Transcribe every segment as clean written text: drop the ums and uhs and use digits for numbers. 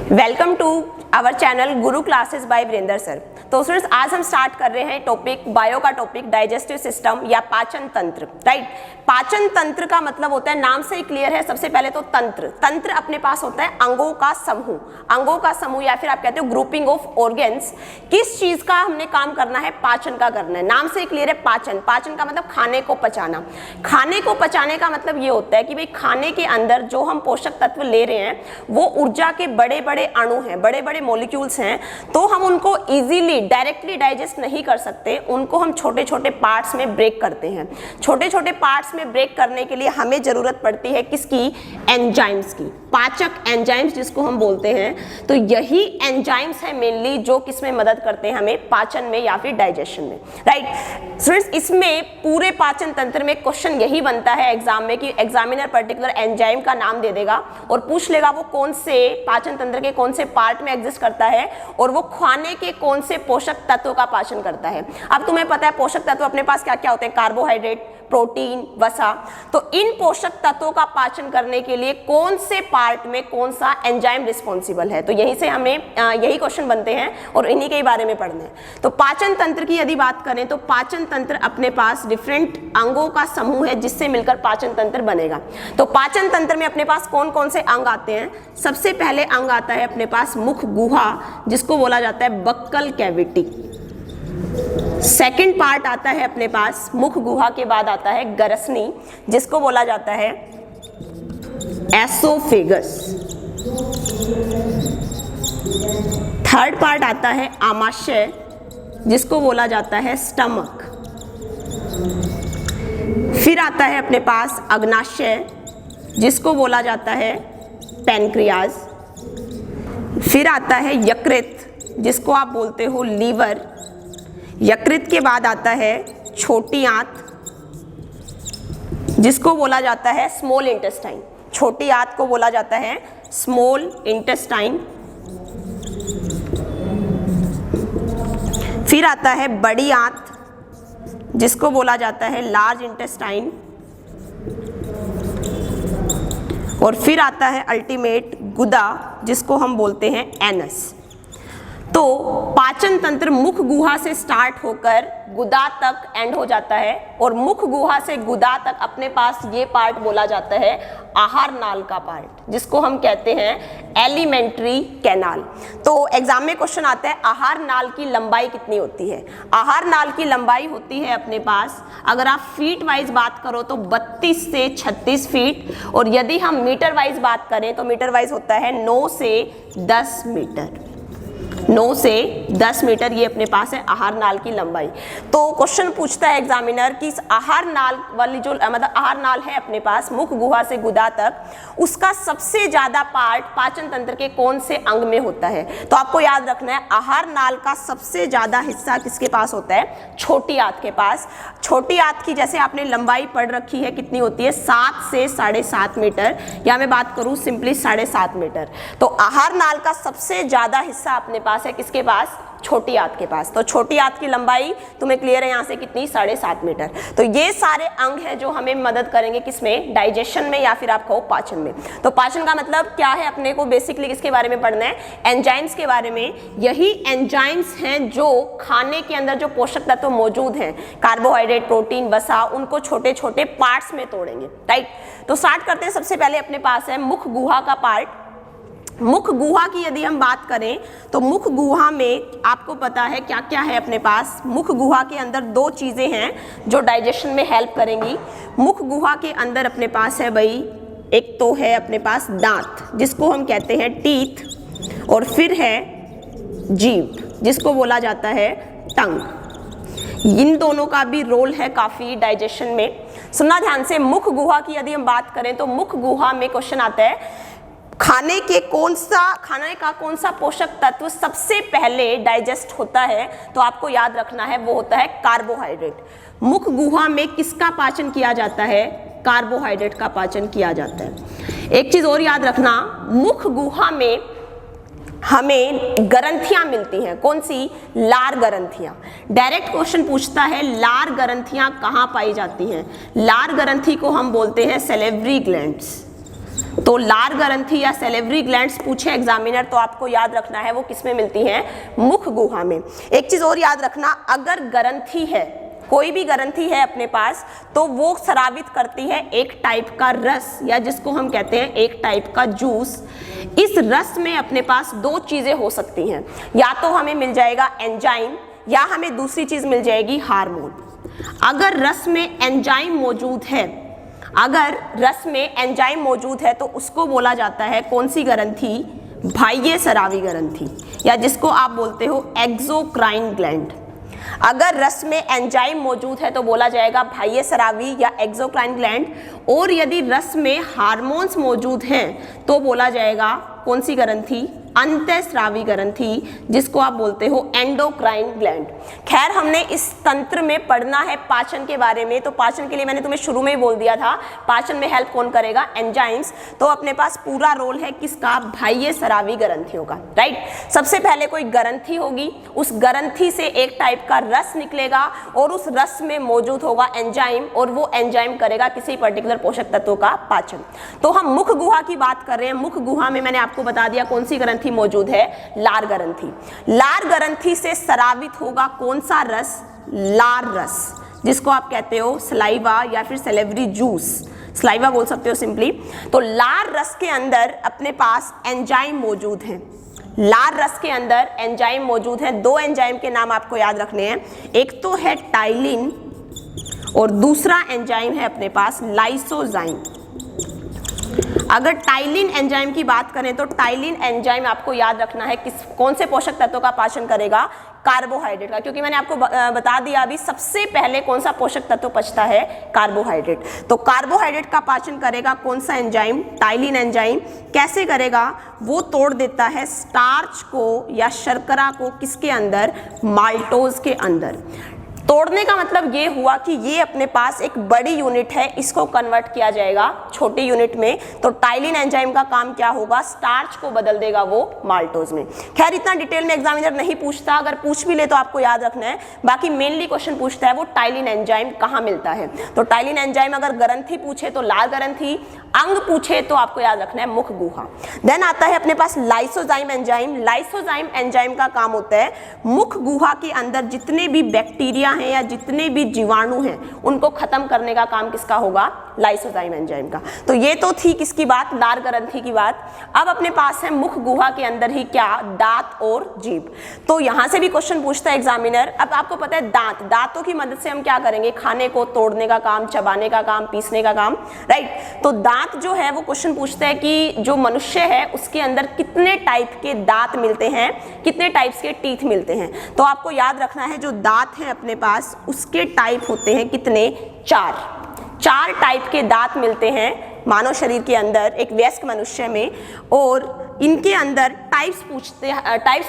Welcome to our channel Guru classes bye Virendra sir. तो students आज हम स्टार्ट कर रहे हैं टॉपिक बायो का टॉपिक डाइजेस्टिव सिस्टम या पाचन तंत्र। राइट, पाचन तंत्र का मतलब होता है, नाम से ही क्लियर है। सबसे पहले तो तंत्र, तंत्र अपने पास होता है अंगों का समूह, अंगों का समूह या फिर आप कहते हो ग्रुपिंग ऑफ ऑर्गेन्स। किस चीज का हमने काम करना है? पाचन का करना है। नाम से ही क्लियर है पाचन, पाचन का मतलब खाने को पचाना। खाने को पचाने का मतलब ये होता है कि भाई खाने के अंदर जो हम पोषक तत्व ले रहे हैं वो ऊर्जा के बड़े बड़े अणु हैं, बड़े बड़े मॉलिक्यूल्स हैं, तो हम उनको इजीली डायरेक्टली डाइजेस्ट नहीं कर सकते, उनको हम छोटे छोटे पार्ट्स में ब्रेक करते हैं। छोटे छोटे पार्ट्स में ब्रेक करने के लिए हमें जरूरत पड़ती है किसकी? एंजाइम्स की, पाचक एंजाइम्स जिसको हम बोलते हैं। तो यही एंजाइम्स है मेनली जो किसमें मदद करते हैं हमें? पाचन में या फिर डाइजेशन में। राइट स्टूडेंट्स, इसमें पूरे पाचन तंत्र में क्वेश्चन यही बनता है एग्जाम में कि एग्जामिनर पर्टिकुलर एंजाइम का नाम दे देगा और पूछ लेगा वो कौन से पाचन तंत्र के कौन से पार्ट में एग्जिस्ट करता है और वो खाने के कौन से पोषक तत्वों का पाचन करता है। अब तुम्हें पता है पोषक तत्व अपने पास क्या क्या होते हैं? कार्बोहाइड्रेट, प्रोटीन, वसा। तो इन पोषक तत्वों का पाचन करने के लिए कौन से पार्ट में कौन सा एंजाइम रिस्पॉन्सिबल है, तो यहीं से हमें यही क्वेश्चन बनते हैं और इन्हीं के बारे में पढ़ना है। तो पाचन तंत्र की यदि बात करें तो पाचन तंत्र अपने पास डिफरेंट अंगों का समूह है जिससे मिलकर पाचन तंत्र बनेगा। तो पाचन तंत्र में अपने पास कौन कौन से अंग आते हैं? सबसे पहले अंग आता है अपने पास मुख गुहा, जिसको बोला जाता है बक्कल कैविटी। सेकंड पार्ट आता है अपने पास मुख गुहा के बाद आता है गरसनी, जिसको बोला जाता है एसोफेगस। थर्ड पार्ट आता है आमाशय, जिसको बोला जाता है स्टमक। फिर आता है अपने पास अग्नाशय, जिसको बोला जाता है पैनक्रियाज। फिर आता है यकृत, जिसको आप बोलते हो लीवर। यकृत के बाद आता है छोटी आंत, जिसको बोला जाता है स्मॉल इंटेस्टाइन। छोटी आंत को बोला जाता है स्मॉल इंटेस्टाइन। फिर आता है बड़ी आंत, जिसको बोला जाता है लार्ज इंटेस्टाइन। और फिर आता है अल्टीमेट गुदा, जिसको हम बोलते हैं एनस। तो पाचन तंत्र मुख गुहा से स्टार्ट होकर गुदा तक एंड हो जाता है और मुख गुहा से गुदा तक अपने पास ये पार्ट बोला जाता है आहार नाल का पार्ट, जिसको हम कहते हैं एलिमेंट्री कैनाल। तो एग्जाम में क्वेश्चन आता है आहार नाल की लंबाई कितनी होती है? आहार नाल की लंबाई होती है अपने पास, अगर आप फीट वाइज बात करो तो 32 से 36 फीट, और यदि हम मीटर वाइज बात करें तो मीटर वाइज होता है 9 से 10 मीटर। 9 से 10 मीटर ये अपने पास है आहार नाल की लंबाई। तो क्वेश्चन पूछता है एग्जामिनर कि इस आहार नाल वाली जो मतलब आहार नाल है अपने पास मुख गुहा से गुदा तक, उसका सबसे ज्यादा पार्ट पाचन तंत्र के कौन से अंग में होता है? तो आपको याद रखना है आहार नाल का सबसे ज्यादा हिस्सा किसके पास होता है? छोटी आंत के पास। छोटी आंत की जैसे आपने लंबाई पढ़ रखी है कितनी होती है? 7 से 7.5 मीटर, या मैं बात करूं सिंपली 7.5 मीटर। तो आहार नाल का सबसे ज्यादा हिस्सा अपने पास है किसके पास? छोटी आंत के पास। तो छोटी आंत की लंबाई तुम्हें क्लियर है यहाँ से कितनी? 7.5 मीटर। तो ये सारे अंग हैं जो हमें मदद करेंगे किसमें? डाइजेशन में या फिर आप कहो पाचन में। तो पाचन का मतलब क्या है? अपने को बेसिकली किसके बारे में पढ़ना है? एंजाइम्स के बारे में। यही एंजाइम्स हैं जो खाने के अंदर जो पोषक तत्व मौजूद हैं, कार्बोहाइड्रेट, प्रोटीन, वसा, उनको छोटे छोटे पार्ट्स में तोड़ेंगे। राइट, तो स्टार्ट करते हैं। सबसे पहले अपने पास है मुख गुहा का पार्ट। मुख गुहा की यदि हम बात करें तो मुख गुहा में आपको पता है क्या क्या है अपने पास? मुख गुहा के अंदर 2 चीजें हैं जो डाइजेशन में हेल्प करेंगी। मुख गुहा के अंदर अपने पास है भाई, एक तो है अपने पास दांत, जिसको हम कहते हैं टीथ, और फिर है जीभ, जिसको बोला जाता है टंग। इन दोनों का भी रोल है काफी डाइजेशन में। सुनना ध्यान से, मुख गुहा की यदि हम बात करें तो मुख गुहा में क्वेश्चन आता है खाने का कौन सा पोषक तत्व सबसे पहले डाइजेस्ट होता है? तो आपको याद रखना है वो होता है कार्बोहाइड्रेट। मुख गुहा में किसका पाचन किया जाता है? कार्बोहाइड्रेट का पाचन किया जाता है। एक चीज और याद रखना, मुख गुहा में हमें ग्रंथियां मिलती हैं। कौन सी? लार ग्रंथियां। डायरेक्ट क्वेश्चन पूछता है लार ग्रंथियां कहाँ पाई जाती हैं? लार ग्रंथि को हम बोलते हैं सैलिवरी ग्लैंड्स। तो लार ग्रंथि या सैलिवरी ग्लैंड्स पूछे एग्जामिनर तो आपको याद रखना है वो किस में मिलती हैं, मुख गुहा में। एक चीज और याद रखना, अगर ग्रंथि है, कोई भी ग्रंथि है अपने पास, तो वो स्रावित करती है एक टाइप का रस, या जिसको हम कहते हैं एक टाइप का जूस। इस रस में अपने पास दो चीजें हो सकती हैं, या तो हमें मिल जाएगा एंजाइम, या हमें दूसरी चीज मिल जाएगी हार्मोन। अगर रस में एंजाइम मौजूद है, अगर रस में एंजाइम मौजूद है तो उसको बोला जाता है कौन सी ग्रंथि, बाह्य स्रावी ग्रंथि, या जिसको आप बोलते हो एक्सोक्राइन ग्लैंड। अगर रस में एंजाइम मौजूद है तो बोला जाएगा बाह्य स्रावी या एक्सोक्राइन ग्लैंड, और यदि रस में हार्मोन्स मौजूद हैं तो बोला जाएगा कौन सी ग्रंथि, अंतःस्रावी ग्रंथि, जिसको आप बोलते हो एंडोक्राइन ग्लैंड। खैर हमने इस तंत्र में पढ़ना है पाचन के बारे में, तो पाचन के लिए मैंने तुम्हें शुरू में ही बोल दिया था, पाचन में हेल्प कौन करेगा, एंजाइम्स। तो अपने पास पूरा रोल है किसका, बाह्य स्रावी ग्रंथियों का, राइट। सबसे पहले कोई ग्रंथि होगी, उस ग्रंथि से एक टाइप का रस निकलेगा और उस रस में मौजूद होगा एंजाइम, और वो एंजाइम करेगा किसी पर्टिकुलर पोषक तत्वों का पाचन। तो हम मुख गुहा की बात कर रहे हैं। मुख गुहा में मैंने आपको बता दिया कौन सी ग्रंथि मौजूद है, लार ग्रंथि। लार ग्रंथि से स्रावित होगा कौन सा रस, लार रस, जिसको आप कहते हो सलाइवा या फिर सैलिवरी जूस, सलाइवा बोल सकते हो सिंपली। तो लार रस के अंदर अपने पास एंजाइम मौजूद हैं, लार रस के अंदर एंजाइम मौजूद हैं। दो एंजाइम के नाम आपको याद रखने हैं, एक तो है टाइलिन और दूसरा एंजाइम है अपने पास लाइसोजाइम। अगर टाइलिन एंजाइम की बात करें तो टाइलिन एंजाइम आपको याद रखना है कौन से पोषक तत्वों का पाचन करेगा, कार्बोहाइड्रेट का, क्योंकि मैंने आपको बता दिया अभी सबसे पहले कौन सा पोषक तत्व पचता है, कार्बोहाइड्रेट। तो कार्बोहाइड्रेट का पाचन करेगा कौन सा एंजाइम, टाइलिन एंजाइम। कैसे करेगा, वो तोड़ देता है स्टार्च को या शर्करा को किसके अंदर, माल्टोज के अंदर। तोड़ने का मतलब ये हुआ कि ये अपने पास एक बड़ी यूनिट है, इसको कन्वर्ट किया जाएगा छोटी यूनिट में। तो टाइलिन एंजाइम का काम क्या होगा, स्टार्च को बदल देगा वो माल्टोज में। खैर इतना डिटेल में एग्जामिनर नहीं पूछता, अगर पूछ भी ले तो आपको याद रखना है। बाकी मेनली क्वेश्चन पूछता है वो टाइलिन एंजाइम कहाँ मिलता है। तो टाइलिन एंजाइम अगर ग्रंथि पूछे तो लार ग्रंथि, अंग पूछे तो आपको याद रखना है मुख गुहा। देन आता है अपने पास लाइसोजाइम एंजाइम। लाइसोजाइम एंजाइम का काम होता है मुख गुहा के अंदर जितने भी बैक्टीरिया हैं या जितने भी जीवाणु हैं उनको खत्म करने का काम किसका होगा, लाइसोजाइम एंजाइम का। तो ये तो थी किसकी बात, लार ग्रंथि की बात। अब अपने पास है मुख गुहा के अंदर ही क्या, दांत और जीभ। तो यहां से भी क्वेश्चन पूछता है एग्जामिनर। अब आपको पता है दांत, दांतों की मदद से हम क्या करेंगे, खाने को तोड़ने का काम, चबाने का काम, पीसने का काम, राइट। तो दांत जो है वो क्वेश्चन पूछता है कि जो मनुष्य है उसके अंदर कितने टाइप के दांत मिलते हैं, कितने टाइप्स के टीथ मिलते हैं। तो आपको याद रखना है जो दांत है अपने पास उसके टाइप होते हैं कितने, चार टाइप के दांत मिलते हैं मानव शरीर के अंदर एक वयस्क मनुष्य में। और इनके अंदर टाइप्स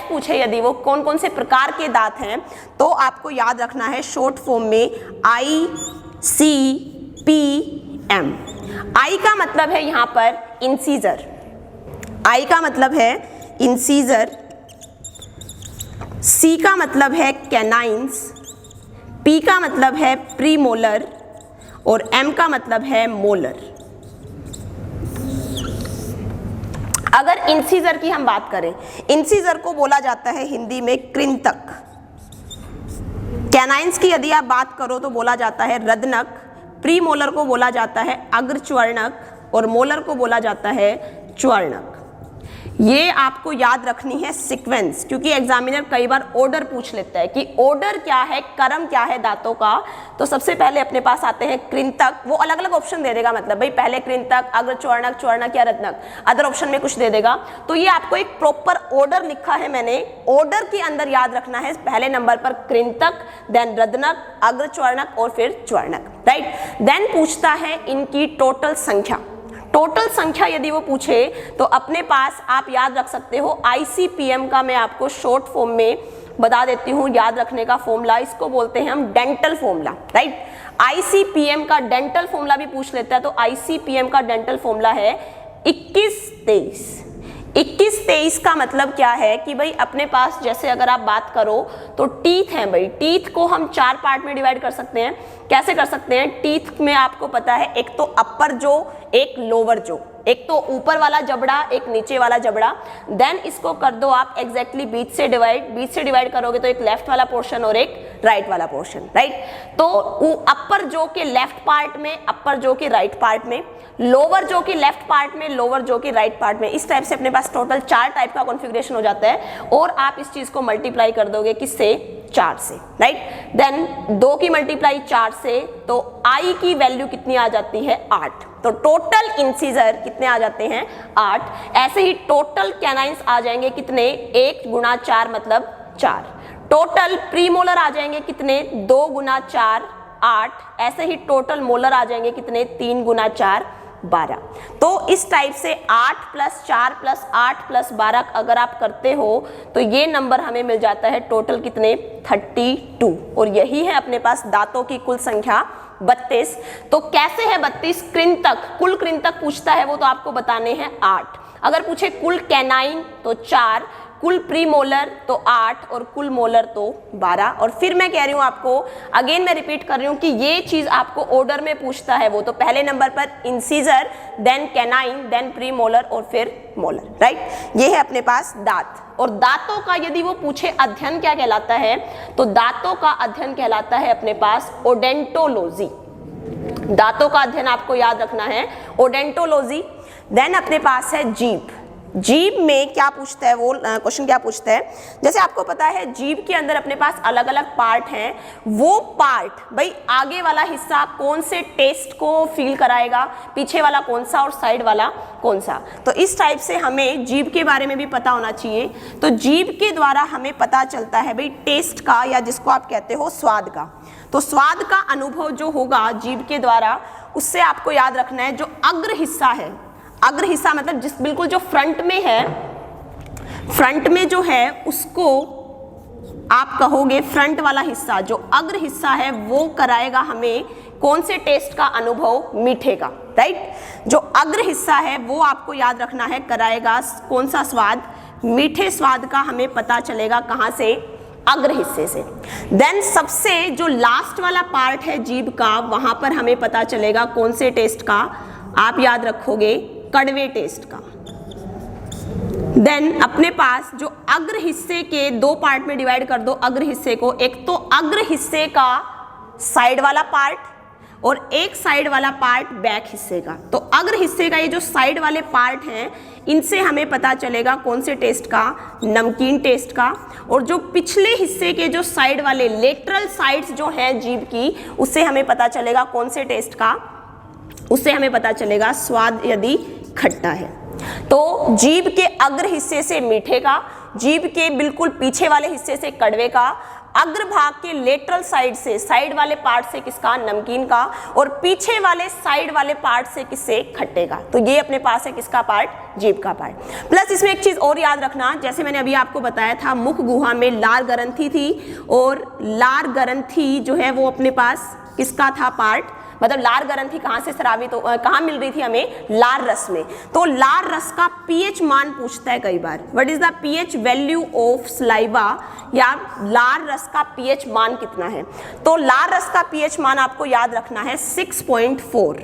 पूछे यदि वो कौन कौन से प्रकार के दांत हैं तो आपको याद रखना है शॉर्ट फॉर्म में ICPM। आई का मतलब है यहाँ पर इंसीजर, आई का मतलब है इंसीजर, सी का मतलब है कैनाइन्स, पी का मतलब है प्रीमोलर और एम का मतलब है मोलर। अगर इंसीजर की हम बात करें, इंसीजर को बोला जाता है हिंदी में कृंतक। कैनाइन्स की यदि आप बात करो तो बोला जाता है रदनक, प्रीमोलर को बोला जाता है अग्रच्वर्णक और मोलर को बोला जाता है च्वर्णक। ये आपको याद रखनी है सीक्वेंस, क्योंकि एग्जामिनर कई बार ऑर्डर पूछ लेता है कि ऑर्डर क्या है, क्रम क्या है दांतों का। तो सबसे पहले अपने पास आते हैं कृंतक, वो अलग अलग ऑप्शन दे देगा, मतलब भाई पहले कृंतक, अग्रच्वर्णक, च्वर्णक या रत्नक, अदर ऑप्शन में कुछ दे देगा। तो ये आपको एक प्रॉपर ऑर्डर लिखा है मैंने, ऑर्डर के अंदर याद रखना है। पहले नंबर पर कृंतक, देन रत्नक, अग्रच्वर्णक और फिर च्वर्णक, राइट। देन पूछता है इनकी टोटल संख्या। टोटल संख्या यदि वो पूछे तो अपने पास आप याद रख सकते हो ICPM का मैं आपको शॉर्ट फॉर्म में बता देती हूँ याद रखने का फॉर्मूला, इसको बोलते हैं हम डेंटल फॉर्मूला, राइट। ICPM का डेंटल फॉर्मूला भी पूछ लेता है, तो ICPM का डेंटल फॉर्मूला है 21-23। 21-23 का मतलब क्या है कि भाई अपने पास जैसे अगर आप बात करो तो टीथ हैं भाई, टीथ को हम 4 पार्ट में डिवाइड कर सकते हैं। कैसे कर सकते हैं? टीथ में आपको पता है एक तो अपर जो, एक लोअर जो, एक तो ऊपर वाला जबड़ा, एक नीचे वाला जबड़ा। देन इसको कर दो आप एग्जैक्टली बीच से डिवाइड करोगे तो एक लेफ्ट वाला पोर्शन और एक राइट वाला पोर्शन, राइट। तो अपर जो के लेफ्ट पार्ट में, अपर जो के राइट पार्ट में, लोअर जो कि लेफ्ट पार्ट में, लोअर जो कि राइट पार्ट में। इस टाइप से अपने पास टोटल 4 टाइप का कॉन्फ़िगरेशन हो जाता है और आप इस चीज को मल्टीप्लाई कर दोगे किससे? 4 से, राइट। देन 2 की मल्टीप्लाई 4 से, तो आई की वैल्यू कितनी आ जाती है? 8। तो टोटल इंसीजर कितने आ जाते हैं? 8। ऐसे ही टोटल कैनाइंस आ जाएंगे कितने? 1 गुना 4 मतलब 4। टोटल प्रीमोलर आ जाएंगे कितने? 2 गुना 4 8। ऐसे ही टोटल मोलर आ जाएंगे कितने? 3 गुना 4 12। तो इस टाइप से 8 + 4 + 8 + 12 अगर आप करते हो तो ये नंबर हमें मिल जाता है टोटल कितने? 32। और यही है अपने पास दांतों की कुल संख्या 32। तो कैसे है 32? कृंतक, कुल कृंतक पूछता है वो तो आपको बताने हैं 8। अगर पूछे कुल कैनाइन तो 4, कुल प्रीमोलर तो 8 और कुल मोलर तो 12। और फिर मैं कह रही हूँ आपको, अगेन मैं रिपीट कर रही हूँ कि ये चीज आपको ऑर्डर में पूछता है वो तो पहले नंबर पर incisor, then canine, then premolar और फिर मोलर, राइट। ये है अपने पास दांत। और दांतों का यदि वो पूछे अध्ययन क्या कहलाता है, तो दांतों का अध्ययन कहलाता है अपने पास ओडेंटोलॉजी। दांतों का अध्ययन आपको याद रखना है ओडेंटोलॉजी। देन अपने पास है जीभ। जीभ में क्या पूछता है वो क्वेश्चन क्या पूछता है? जैसे आपको पता है जीभ के अंदर अपने पास अलग अलग पार्ट हैं। वो पार्ट भाई आगे वाला हिस्सा कौन से टेस्ट को फील कराएगा, पीछे वाला कौन सा और साइड वाला कौन सा। तो इस टाइप से हमें जीभ के बारे में भी पता होना चाहिए। तो जीभ के द्वारा हमें पता चलता है भाई टेस्ट का, या जिसको आप कहते हो स्वाद का। तो स्वाद का अनुभव जो होगा जीभ के द्वारा, उससे आपको याद रखना है जो अग्र हिस्सा है, अग्र हिस्सा मतलब जिस बिल्कुल जो फ्रंट में है, फ्रंट में जो है उसको आप कहोगे फ्रंट वाला हिस्सा, जो अग्र हिस्सा है वो कराएगा हमें कौन से टेस्ट का अनुभव? मीठे का, राइट। जो अग्र हिस्सा है वो आपको याद रखना है कराएगा कौन सा स्वाद? मीठे स्वाद का हमें पता चलेगा कहाँ से? अग्र हिस्से से। देन सबसे जो लास्ट वाला पार्ट है जीभ का, वहां पर हमें पता चलेगा कौन से टेस्ट का? आप याद रखोगे कड़वे टेस्ट का। देन अपने पास जो अग्र हिस्से के 2 पार्ट में डिवाइड कर दो अग्र हिस्से को, एक तो अग्र हिस्से का साइड वाला पार्ट और एक साइड वाला पार्ट बैक हिस्से का। तो अग्र हिस्से का ये जो साइड वाले पार्ट हैं, इनसे हमें पता चलेगा कौन से टेस्ट का? नमकीन टेस्ट का। और जो पिछले हिस्से के जो साइड वाले लेटरल साइड्स जो हैं जीभ की, उससे हमें पता चलेगा कौन से टेस्ट का? उससे हमें पता चलेगा स्वाद यदि खट्टा है। तो जीभ के अग्र हिस्से से मीठे का, जीभ के बिल्कुल पीछे वाले हिस्से से कड़वे का, अग्र भाग के लेटरल साइड से, साइड वाले पार्ट से किसका? नमकीन का, और पीछे वाले साइड वाले पार्ट से किससे? खट्टे का। तो ये अपने पास है किसका पार्ट? जीभ का पार्ट। प्लस इसमें एक चीज और याद रखना, जैसे मैंने अभी आपको बताया था मुख गुहा में लार ग्रंथि थी, और लार ग्रंथि जो है वो अपने पास किसका था पार्ट? मतलब लार ग्रंथि कहाँ से स्रावित कहाँ मिल रही थी हमें? लार रस में। तो लार रस का पीएच मान पूछता है कई बार, what is the pH value of saliva, या लार रस का पीएच मान कितना है? तो लार रस का पीएच मान आपको याद रखना है 6.4।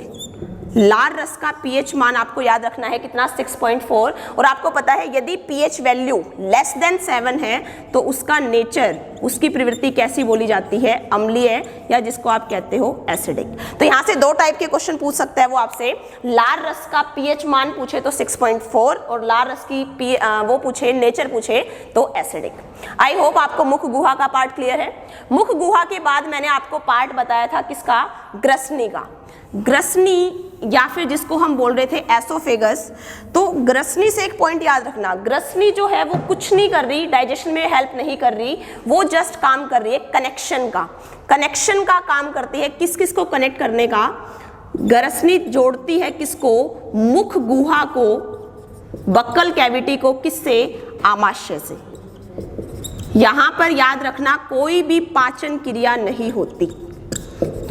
लार रस का पीएच मान आपको याद रखना है कितना? 6.4। और आपको पता है यदि पीएच वैल्यू लेस देन 7 है तो उसका नेचर, उसकी प्रवृत्ति कैसी बोली जाती है? अम्लीय, या जिसको आप कहते हो एसिडिक। तो यहाँ से 2 टाइप के क्वेश्चन पूछ सकता है वो आपसे। लार रस का पीएच मान पूछे तो 6.4, और लार रस की वो पूछे नेचर पूछे तो एसिडिक। आई होप आपको मुख गुहा का पार्ट क्लियर है। मुख गुहा के बाद मैंने आपको पार्ट बताया था किसका? ग्रसनी का। ग्रसनी या फिर जिसको हम बोल रहे थे एसोफेगस। तो ग्रसनी से एक पॉइंट याद रखना, ग्रसनी जो है वो कुछ नहीं कर रही, डाइजेशन में हेल्प नहीं कर रही, वो जस्ट काम कर रही है कनेक्शन का। कनेक्शन का काम करती है, किस किस को कनेक्ट करने का? ग्रसनी जोड़ती है किसको? मुख गुहा को, बक्कल कैविटी को, किससे? आमाशय से। यहां पर याद रखना कोई भी पाचन क्रिया नहीं होती,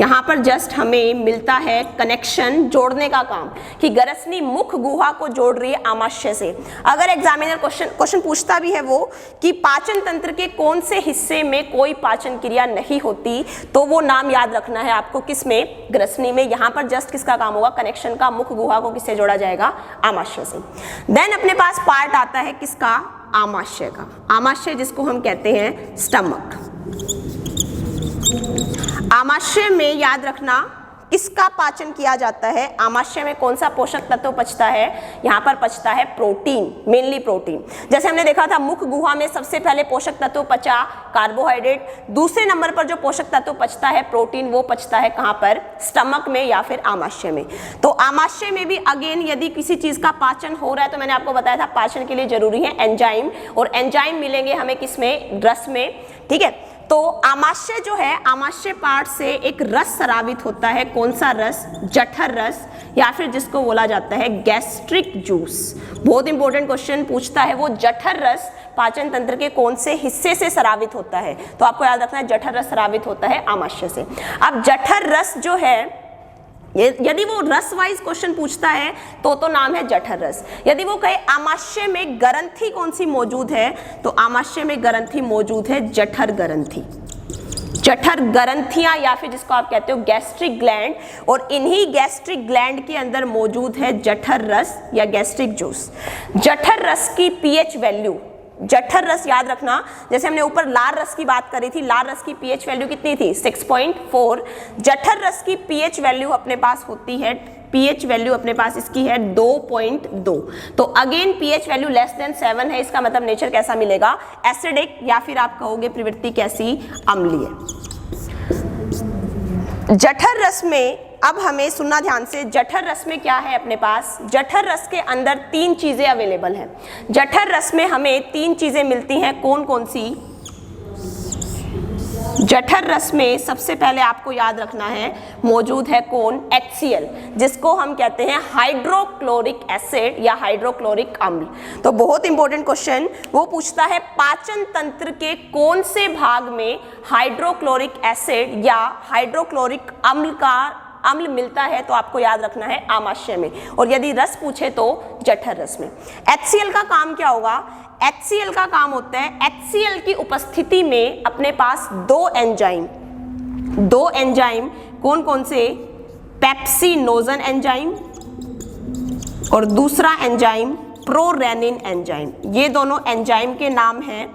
यहाँ पर जस्ट हमें मिलता है कनेक्शन, जोड़ने का काम, कि ग्रसनी मुख गुहा को जोड़ रही है आमाशय से। अगर एग्जामिनर क्वेश्चन पूछता भी है वो कि पाचन तंत्र के कौन से हिस्से में कोई पाचन क्रिया नहीं होती, तो वो नाम याद रखना है आपको, किसमें, ग्रसनी में। यहाँ पर जस्ट किसका काम होगा, कनेक्शन का, मुख गुहा को किससे जोड़ा जाएगा, आमाशय से। देन अपने पास पार्ट आता है किसका, आमाशय का। आमाशय जिसको हम कहते हैं स्टमक। आमाशय में याद रखना किसका पाचन किया जाता है, आमाशय में कौन सा पोषक तत्व पचता है, यहाँ पर पचता है प्रोटीन, मेनली प्रोटीन। जैसे हमने देखा था मुख गुहा में सबसे पहले पोषक तत्व पचा कार्बोहाइड्रेट, दूसरे नंबर पर जो पोषक तत्व पचता है प्रोटीन, वो पचता है कहाँ पर, स्टमक में या फिर आमाशय में। तो आमाशय में भी अगेन यदि किसी चीज का पाचन हो रहा है, तो मैंने आपको बताया था पाचन के लिए जरूरी है एंजाइम, और एंजाइम मिलेंगे हमें किसमें, रस में, ठीक है। तो आमाशय जो है, आमाशय पार्ट से एक रस स्रावित होता है, कौन सा रस, जठर रस, या फिर जिसको बोला जाता है गैस्ट्रिक जूस। बहुत इंपॉर्टेंट क्वेश्चन पूछता है वो, जठर रस पाचन तंत्र के कौन से हिस्से से स्रावित होता है, तो आपको याद रखना है जठर रस स्रावित होता है आमाशय से। अब जठर रस जो है, यदि वो रस वाइज क्वेश्चन पूछता है तो नाम है जठर रस। यदि वो कहे आमाशय में ग्रंथि कौन सी मौजूद है, तो आमाशय में ग्रंथि मौजूद है जठर ग्रंथि, जठर ग्रंथियां, या फिर जिसको आप कहते हो गैस्ट्रिक ग्लैंड, और इन्हीं गैस्ट्रिक ग्लैंड के अंदर मौजूद है जठर रस या गैस्ट्रिक जूस। जठर रस की पीएच वैल्यू, जठर रस याद रखना, जैसे हमने ऊपर लाल रस की बात करी थी, लाल रस की पीएच वैल्यू कितनी थी, 6.4। जठर रस की पीएच वैल्यू अपने पास होती है, पीएच वैल्यू अपने पास इसकी है 2.2। तो again pH value less than 7 है, इसका मतलब नेचर कैसा मिलेगा, एसिडिक, या फिर आप कहोगे प्रवृत्ति कैसी, अम्लीय। जठर रस में अब हमें सुनना ध्यान से, जठर रस में क्या है अपने पास, जठर रस के अंदर 3 चीजें अवेलेबल हैं। जठर रस में हमें 3 चीजें मिलती हैं, कौन कौन सी, जठर रस में सबसे पहले आपको याद रखना है मौजूद है कौन, HCl, जिसको हम कहते हैं हाइड्रोक्लोरिक एसिड या हाइड्रोक्लोरिक अम्ल। तो बहुत इंपॉर्टेंट क्वेश्चन वो पूछता है, पाचन तंत्र के कौन से भाग में हाइड्रोक्लोरिक एसिड या हाइड्रोक्लोरिक अम्ल का अम्ल मिलता है, तो आपको याद रखना है आमाशय में, और यदि रस पूछे तो जठर रस में। HCl का काम क्या होगा, HCl का काम होता है, HCl की उपस्थिति में अपने पास 2 एंजाइम कौन कौन से, पेप्सिनोजन एंजाइम और दूसरा एंजाइम प्रोरेनिन एंजाइम, ये दोनों एंजाइम के नाम हैं।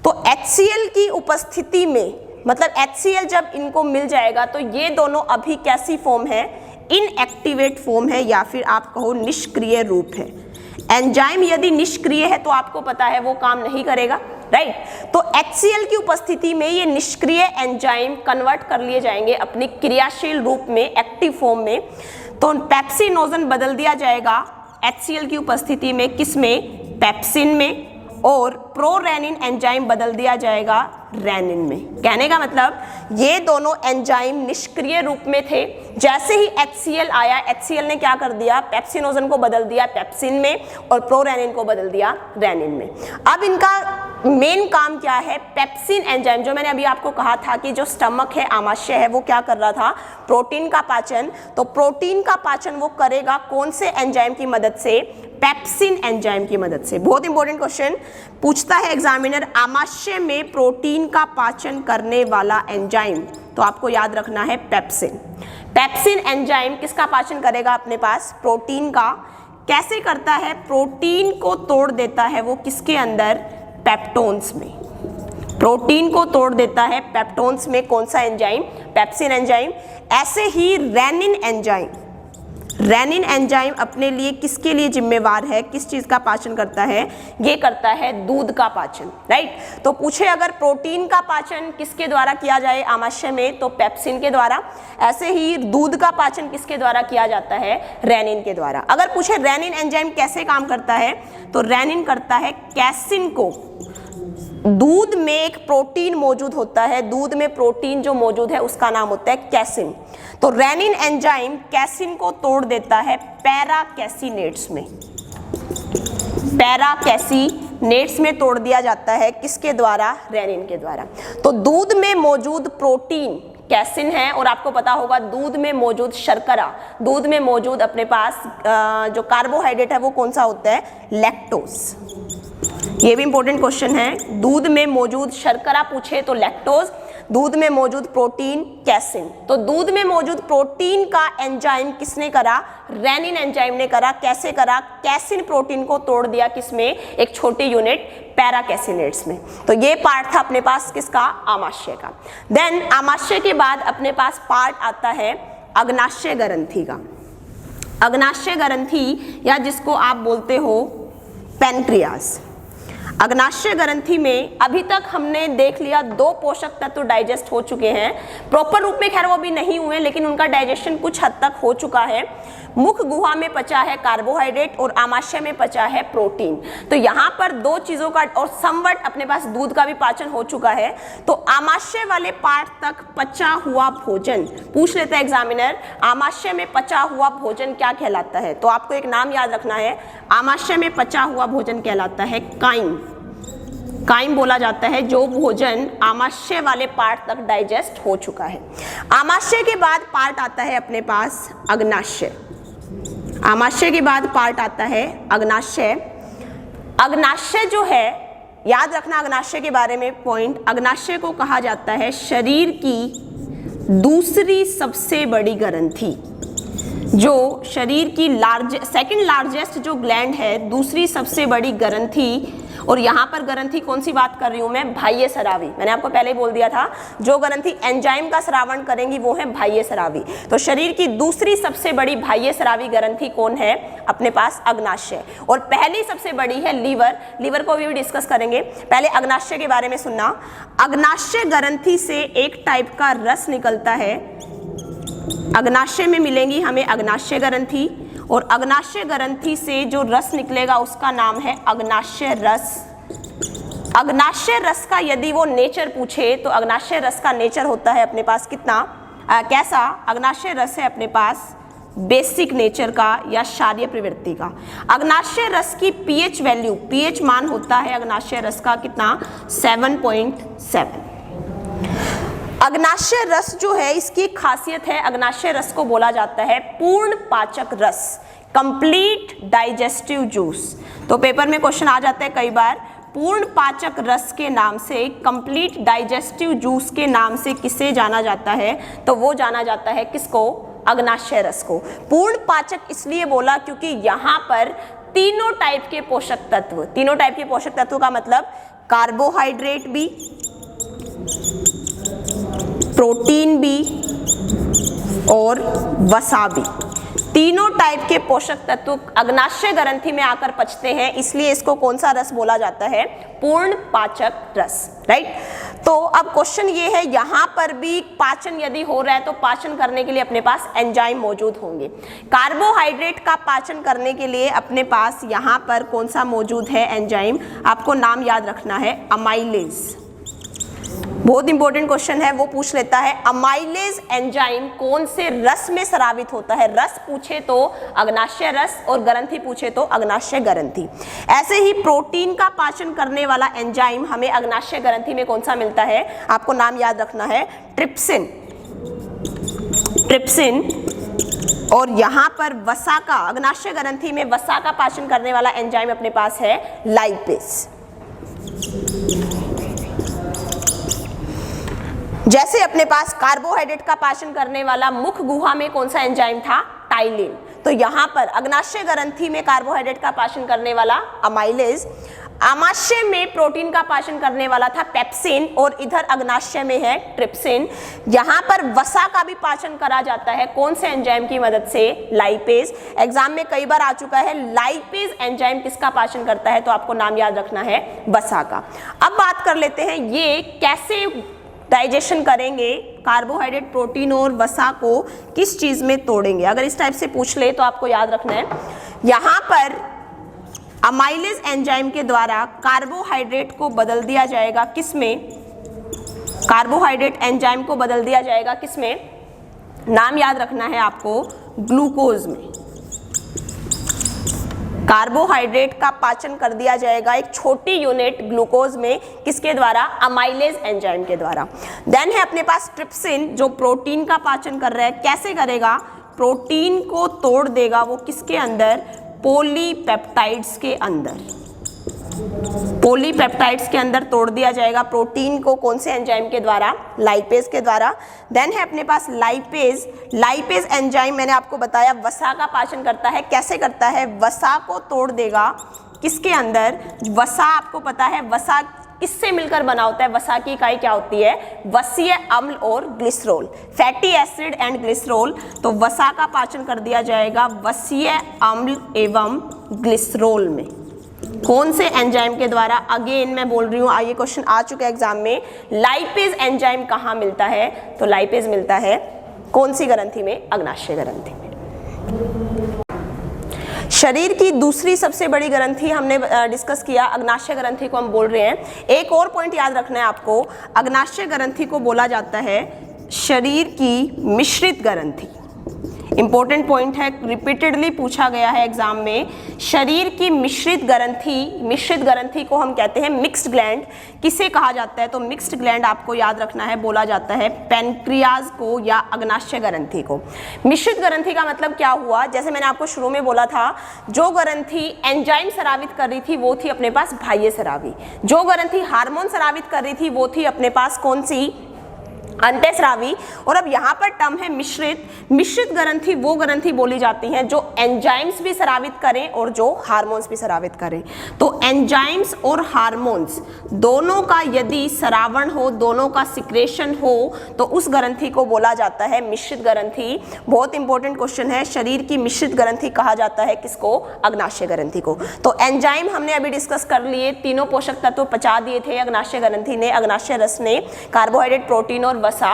तो HCl की उपस्थिति में, मतलब HCl जब इनको मिल जाएगा तो ये दोनों अभी कैसी फॉर्म है, इनएक्टिवेट फॉर्म है, या फिर आप कहो निष्क्रिय रूप है। एंजाइम यदि निष्क्रिय है तो आपको पता है वो काम नहीं करेगा, राइट। तो HCl की उपस्थिति में ये निष्क्रिय एंजाइम कन्वर्ट कर लिए जाएंगे अपनी क्रियाशील रूप में, एक्टिव फॉर्म में। तो पेप्सिनोजन बदल दिया जाएगा HCl की उपस्थिति में, किसमें, पेप्सिन में, और प्रोरेनिन एंजाइम बदल दिया जाएगा रेनिन में। कहने का मतलब ये दोनों एंजाइम निष्क्रिय रूप में थे, जैसे ही HCl आया, HCl ने क्या कर दिया, पेप्सिनोजन को बदल दिया पेप्सिन में और प्रोरेनिन को बदल दिया रेनिन में। अब इनका मेन काम क्या है, पेप्सिन एंजाइम, जो मैंने अभी आपको कहा था कि जो स्टमक है, आमाशय है, वो क्या कर रहा था, प्रोटीन का पाचन। तो प्रोटीन का पाचन वो करेगा कौन से एंजाइम की मदद से, पेप्सिन एंजाइम की मदद से। बहुत इंपॉर्टेंट क्वेश्चन पूछता है एग्जामिनर, आमाशय में प्रोटीन का पाचन करने वाला एंजाइम, तो आपको याद रखना है पेप्सिन। पेप्सिन एंजाइम किसका पाचन करेगा अपने पास, प्रोटीन का। कैसे करता है, प्रोटीन को तोड़ देता है वो किसके अंदर, पेप्टोन्स में। प्रोटीन को तोड़ देता है पेप्टोन्स में, कौन सा एंजाइम, पेप्सिन एंजाइम। ऐसे ही रेनिन एंजाइम, रेनिन एंजाइम अपने लिए किसके लिए जिम्मेवार है, किस चीज का पाचन करता है, ये करता है दूध का पाचन, राइट। तो पूछे अगर प्रोटीन का पाचन किसके द्वारा किया जाए आमाशय में, तो पेप्सिन के द्वारा। ऐसे ही दूध का पाचन किसके द्वारा किया जाता है, रेनिन के द्वारा। अगर पूछे रेनिन एंजाइम कैसे काम करता है, तो रेनिन करता है कैसिन को, दूध में एक प्रोटीन मौजूद होता है, दूध में प्रोटीन जो मौजूद है उसका नाम होता है कैसिन। तो रेनिन एंजाइम कैसिन को तोड़ देता है पैराकैसिनेट्स में, पैराकैसिनेट्स में तोड़ दिया जाता है, किसके द्वारा, रेनिन के द्वारा। तो दूध में मौजूद प्रोटीन कैसिन है, और आपको पता होगा दूध में मौजूद शर्करा, दूध में मौजूद अपने पास जो कार्बोहाइड्रेट है वो कौन सा होता है, लैक्टोज। ये भी इंपॉर्टेंट क्वेश्चन है। दूध में मौजूद शर्करा पूछे तो लैक्टोज, दूध में मौजूद प्रोटीन कैसिन। तो दूध में मौजूद प्रोटीन का एंजाइम किसने करा, रेनिन एंजाइम ने करा। कैसे करा, कैसिन प्रोटीन को तोड़ दिया किसमें, एक छोटी यूनिट पैराकैसिनेट्स में। तो ये पार्ट था अपने पास किसका, आमाशय का। देन आमाशय के बाद अपने पास पार्ट आता है अग्नाशय ग्रंथि का। अग्नाशय ग्रंथि या जिसको आप बोलते हो पैनक्रियाज। अग्नाशय ग्रंथि में अभी तक हमने देख लिया 2 पोषक तत्व डाइजेस्ट हो चुके हैं, प्रॉपर रूप में खैर वो भी नहीं हुए, लेकिन उनका डाइजेशन कुछ हद तक हो चुका है। मुख गुहा में पचा है कार्बोहाइड्रेट और आमाशय में पचा है प्रोटीन। तो यहाँ पर 2 चीजों का और समवट अपने पास दूध का भी पाचन हो चुका है। तो आमाशय वाले पार्ट तक पचा हुआ भोजन पूछ लेता है एग्जामिनर, आमाशय में पचा हुआ भोजन क्या कहलाता है। तो आपको एक नाम याद रखना है, आमाशय में पचा हुआ भोजन कहलाता है काइम। काइम बोला जाता है जो भोजन आमाशय वाले पार्ट तक डाइजेस्ट हो चुका है। आमाशय के बाद पार्ट आता है अपने पास अग्नाशय। आमाशय के बाद पार्ट आता है अग्नाशय। अग्नाशय जो है, याद रखना अग्नाशय के बारे में पॉइंट, अग्नाशय को कहा जाता है शरीर की दूसरी सबसे बड़ी ग्रंथि। जो शरीर की सेकंड लार्जेस्ट जो ग्लैंड है, दूसरी सबसे बड़ी ग्रंथि। और यहाँ पर ग्रंथि कौन सी बात कर रही हूँ मैं, बाह्य स्रावी। मैंने आपको पहले ही बोल दिया था, जो ग्रंथि एंजाइम का स्रावण करेंगी वो है बाह्य स्रावी। तो शरीर की दूसरी सबसे बड़ी बाह्य स्रावी ग्रंथि कौन है, अपने पास अग्नाशय। और पहली सबसे बड़ी है लीवर। लीवर को भी डिस्कस करेंगे, पहले अग्नाशय के बारे में सुनना। अग्नाशय ग्रंथि से एक टाइप का रस निकलता है। अग्नाशय में मिलेंगी हमें अग्नाशय ग्रंथि, और अग्नाशय ग्रंथि से जो रस निकलेगा उसका नाम है अग्नाशय रस। अग्नाशय रस का यदि वो नेचर पूछे तो अग्नाशय रस का नेचर होता है अपने पास कितना कैसा, अग्नाशय रस है अपने पास बेसिक नेचर का या क्षारीय प्रवृत्ति का। अग्नाशय रस की पीएच वैल्यू, पीएच मान होता है अग्नाशय रस का कितना, 7.7। अग्नाशय रस जो है इसकी खासियत है, अग्नाशय रस को बोला जाता है पूर्ण पाचक रस, कंप्लीट डाइजेस्टिव जूस। तो पेपर में क्वेश्चन आ जाता है कई बार, पूर्ण पाचक रस के नाम से, कंप्लीट डाइजेस्टिव जूस के नाम से किसे जाना जाता है, तो वो जाना जाता है किसको, अग्नाशय रस को। पूर्ण पाचक इसलिए बोला क्योंकि यहाँ पर तीनों टाइप के पोषक तत्व, तीनों टाइप के पोषक तत्व का मतलब कार्बोहाइड्रेट भी, प्रोटीन भी और वसा भी, तीनों टाइप के पोषक तत्व अग्नाशय ग्रंथि में आकर पचते हैं, इसलिए इसको कौन सा रस बोला जाता है, पूर्ण पाचक रस। राइट। तो अब क्वेश्चन ये है, यहाँ पर भी पाचन यदि हो रहा है तो पाचन करने के लिए अपने पास एंजाइम मौजूद होंगे। कार्बोहाइड्रेट का पाचन करने के लिए अपने पास यहाँ पर कौन सा मौजूद है एंजाइम, आपको नाम याद रखना है अमाइलेज। बहुत इंपॉर्टेंट क्वेश्चन है, वो पूछ लेता है अमाइलेज एंजाइम कौन से रस में स्रावित होता है। रस पूछे तो अग्नाशय रस और ग्रंथि पूछे तो अग्नाशय ग्रंथि। ऐसे ही प्रोटीन का पाचन करने वाला एंजाइम हमें अग्नाशय ग्रंथि में कौन सा मिलता है, आपको नाम याद रखना है ट्रिप्सिन। ट्रिप्सिन। और यहाँ पर वसा का, अग्नाशय ग्रंथि में वसा का पाचन करने वाला एंजाइम अपने पास है लाइपेज। जैसे अपने पास कार्बोहाइड्रेट का पाचन करने वाला मुख गुहा में कौन सा एंजाइम था, टाइलिन। तो यहाँ पर अग्नाशय ग्रंथि में कार्बोहाइड्रेट का पाचन करने वाला अमाइलेज, आमाशय में प्रोटीन का पाचन करने वाला था पेप्सिन, और इधर अग्नाशय में है ट्रिप्सिन। यहाँ पर वसा का भी पाचन करा जाता है कौन से एंजाइम की मदद से, लाइपेज। एग्जाम में कई बार आ चुका है, लाइपेज एंजाइम किसका पाचन करता है, तो आपको नाम याद रखना है वसा का। अब बात कर लेते हैं ये कैसे डाइजेशन करेंगे, कार्बोहाइड्रेट, प्रोटीन और वसा को किस चीज में तोड़ेंगे। अगर इस टाइप से पूछ ले तो आपको याद रखना है, यहाँ पर अमाइलेज एंजाइम के द्वारा कार्बोहाइड्रेट को बदल दिया जाएगा किसमें, कार्बोहाइड्रेट एंजाइम को बदल दिया जाएगा किसमें, नाम याद रखना है आपको ग्लूकोज में। कार्बोहाइड्रेट का पाचन कर दिया जाएगा एक छोटी यूनिट ग्लूकोज में, किसके द्वारा? अमाइलेज एंजाइम के द्वारा। देन है अपने पास ट्रिप्सिन जो प्रोटीन का पाचन कर रहा है, कैसे करेगा? प्रोटीन को तोड़ देगा वो किसके अंदर? पॉलीपेप्टाइड्स के अंदर। पॉलीपेप्टाइड्स के अंदर तोड़ दिया जाएगा प्रोटीन को, कौन से एंजाइम के द्वारा? लाइपेज के द्वारा। देन है अपने पास लाइपेज। लाइपेज एंजाइम मैंने आपको बताया वसा का पाचन करता है, कैसे करता है? वसा को तोड़ देगा किसके अंदर? वसा आपको पता है वसा किससे मिलकर बना होता है? वसा की इकाई क्या होती है? वसीय अम्ल और glycerol, fatty acid and glycerol. तो वसा का पाचन कर दिया जाएगा वसीय अम्ल एवं ग्लिसरॉल में, कौन से एंजाइम के द्वारा? अगेन मैं बोल रही हूँ, आइए क्वेश्चन आ चुका है एग्जाम में, लाइपेज एंजाइम कहाँ मिलता है? तो लाइपेज मिलता है कौन सी ग्रंथि में? अग्नाशय ग्रंथि में। शरीर की दूसरी सबसे बड़ी ग्रंथि हमने डिस्कस किया, अग्नाशय ग्रंथि को हम बोल रहे हैं। एक और पॉइंट याद रखना है आपको, अग्नाशय ग्रंथि को बोला जाता है शरीर की मिश्रित ग्रंथि। इंपॉर्टेंट पॉइंट है, रिपीटेडली पूछा गया है एग्जाम में। शरीर की मिश्रित ग्रंथि को हम कहते हैं मिक्स्ड ग्लैंड। किसे कहा जाता है? तो मिक्स्ड ग्लैंड आपको याद रखना है, बोला जाता है पैनक्रियाज को या अग्नाशय ग्रंथि को। मिश्रित ग्रंथि का मतलब क्या हुआ? जैसे मैंने आपको शुरू में बोला था, जो ग्रंथि एंजाइम स्रावित कर रही थी वो थी अपने पास बाह्य स्रावी, जो ग्रंथि हार्मोन स्रावित कर रही थी वो थी अपने पास कौन सी? अंतःस्रावी। और अब यहाँ पर टर्म है मिश्रित। मिश्रित ग्रंथि वो ग्रंथि बोली जाती हैं जो एंजाइम्स भी स्रावित करें और जो हार्मोन्स भी स्रावित करें। तो एंजाइम्स और हार्मोन्स दोनों का यदि स्रावण हो, दोनों का सिक्रेशन हो, तो उस ग्रंथि को बोला जाता है मिश्रित ग्रंथि। बहुत इंपॉर्टेंट क्वेश्चन है, शरीर की मिश्रित ग्रंथि कहा जाता है किसको? अग्नाशय ग्रंथि को। तो एंजाइम हमने अभी डिस्कस कर लिए, तीनों पोषक तत्व पचा दिए थे अग्नाशय ग्रंथि ने, अग्नाशय रस ने, कार्बोहाइड्रेट, प्रोटीन और वसा।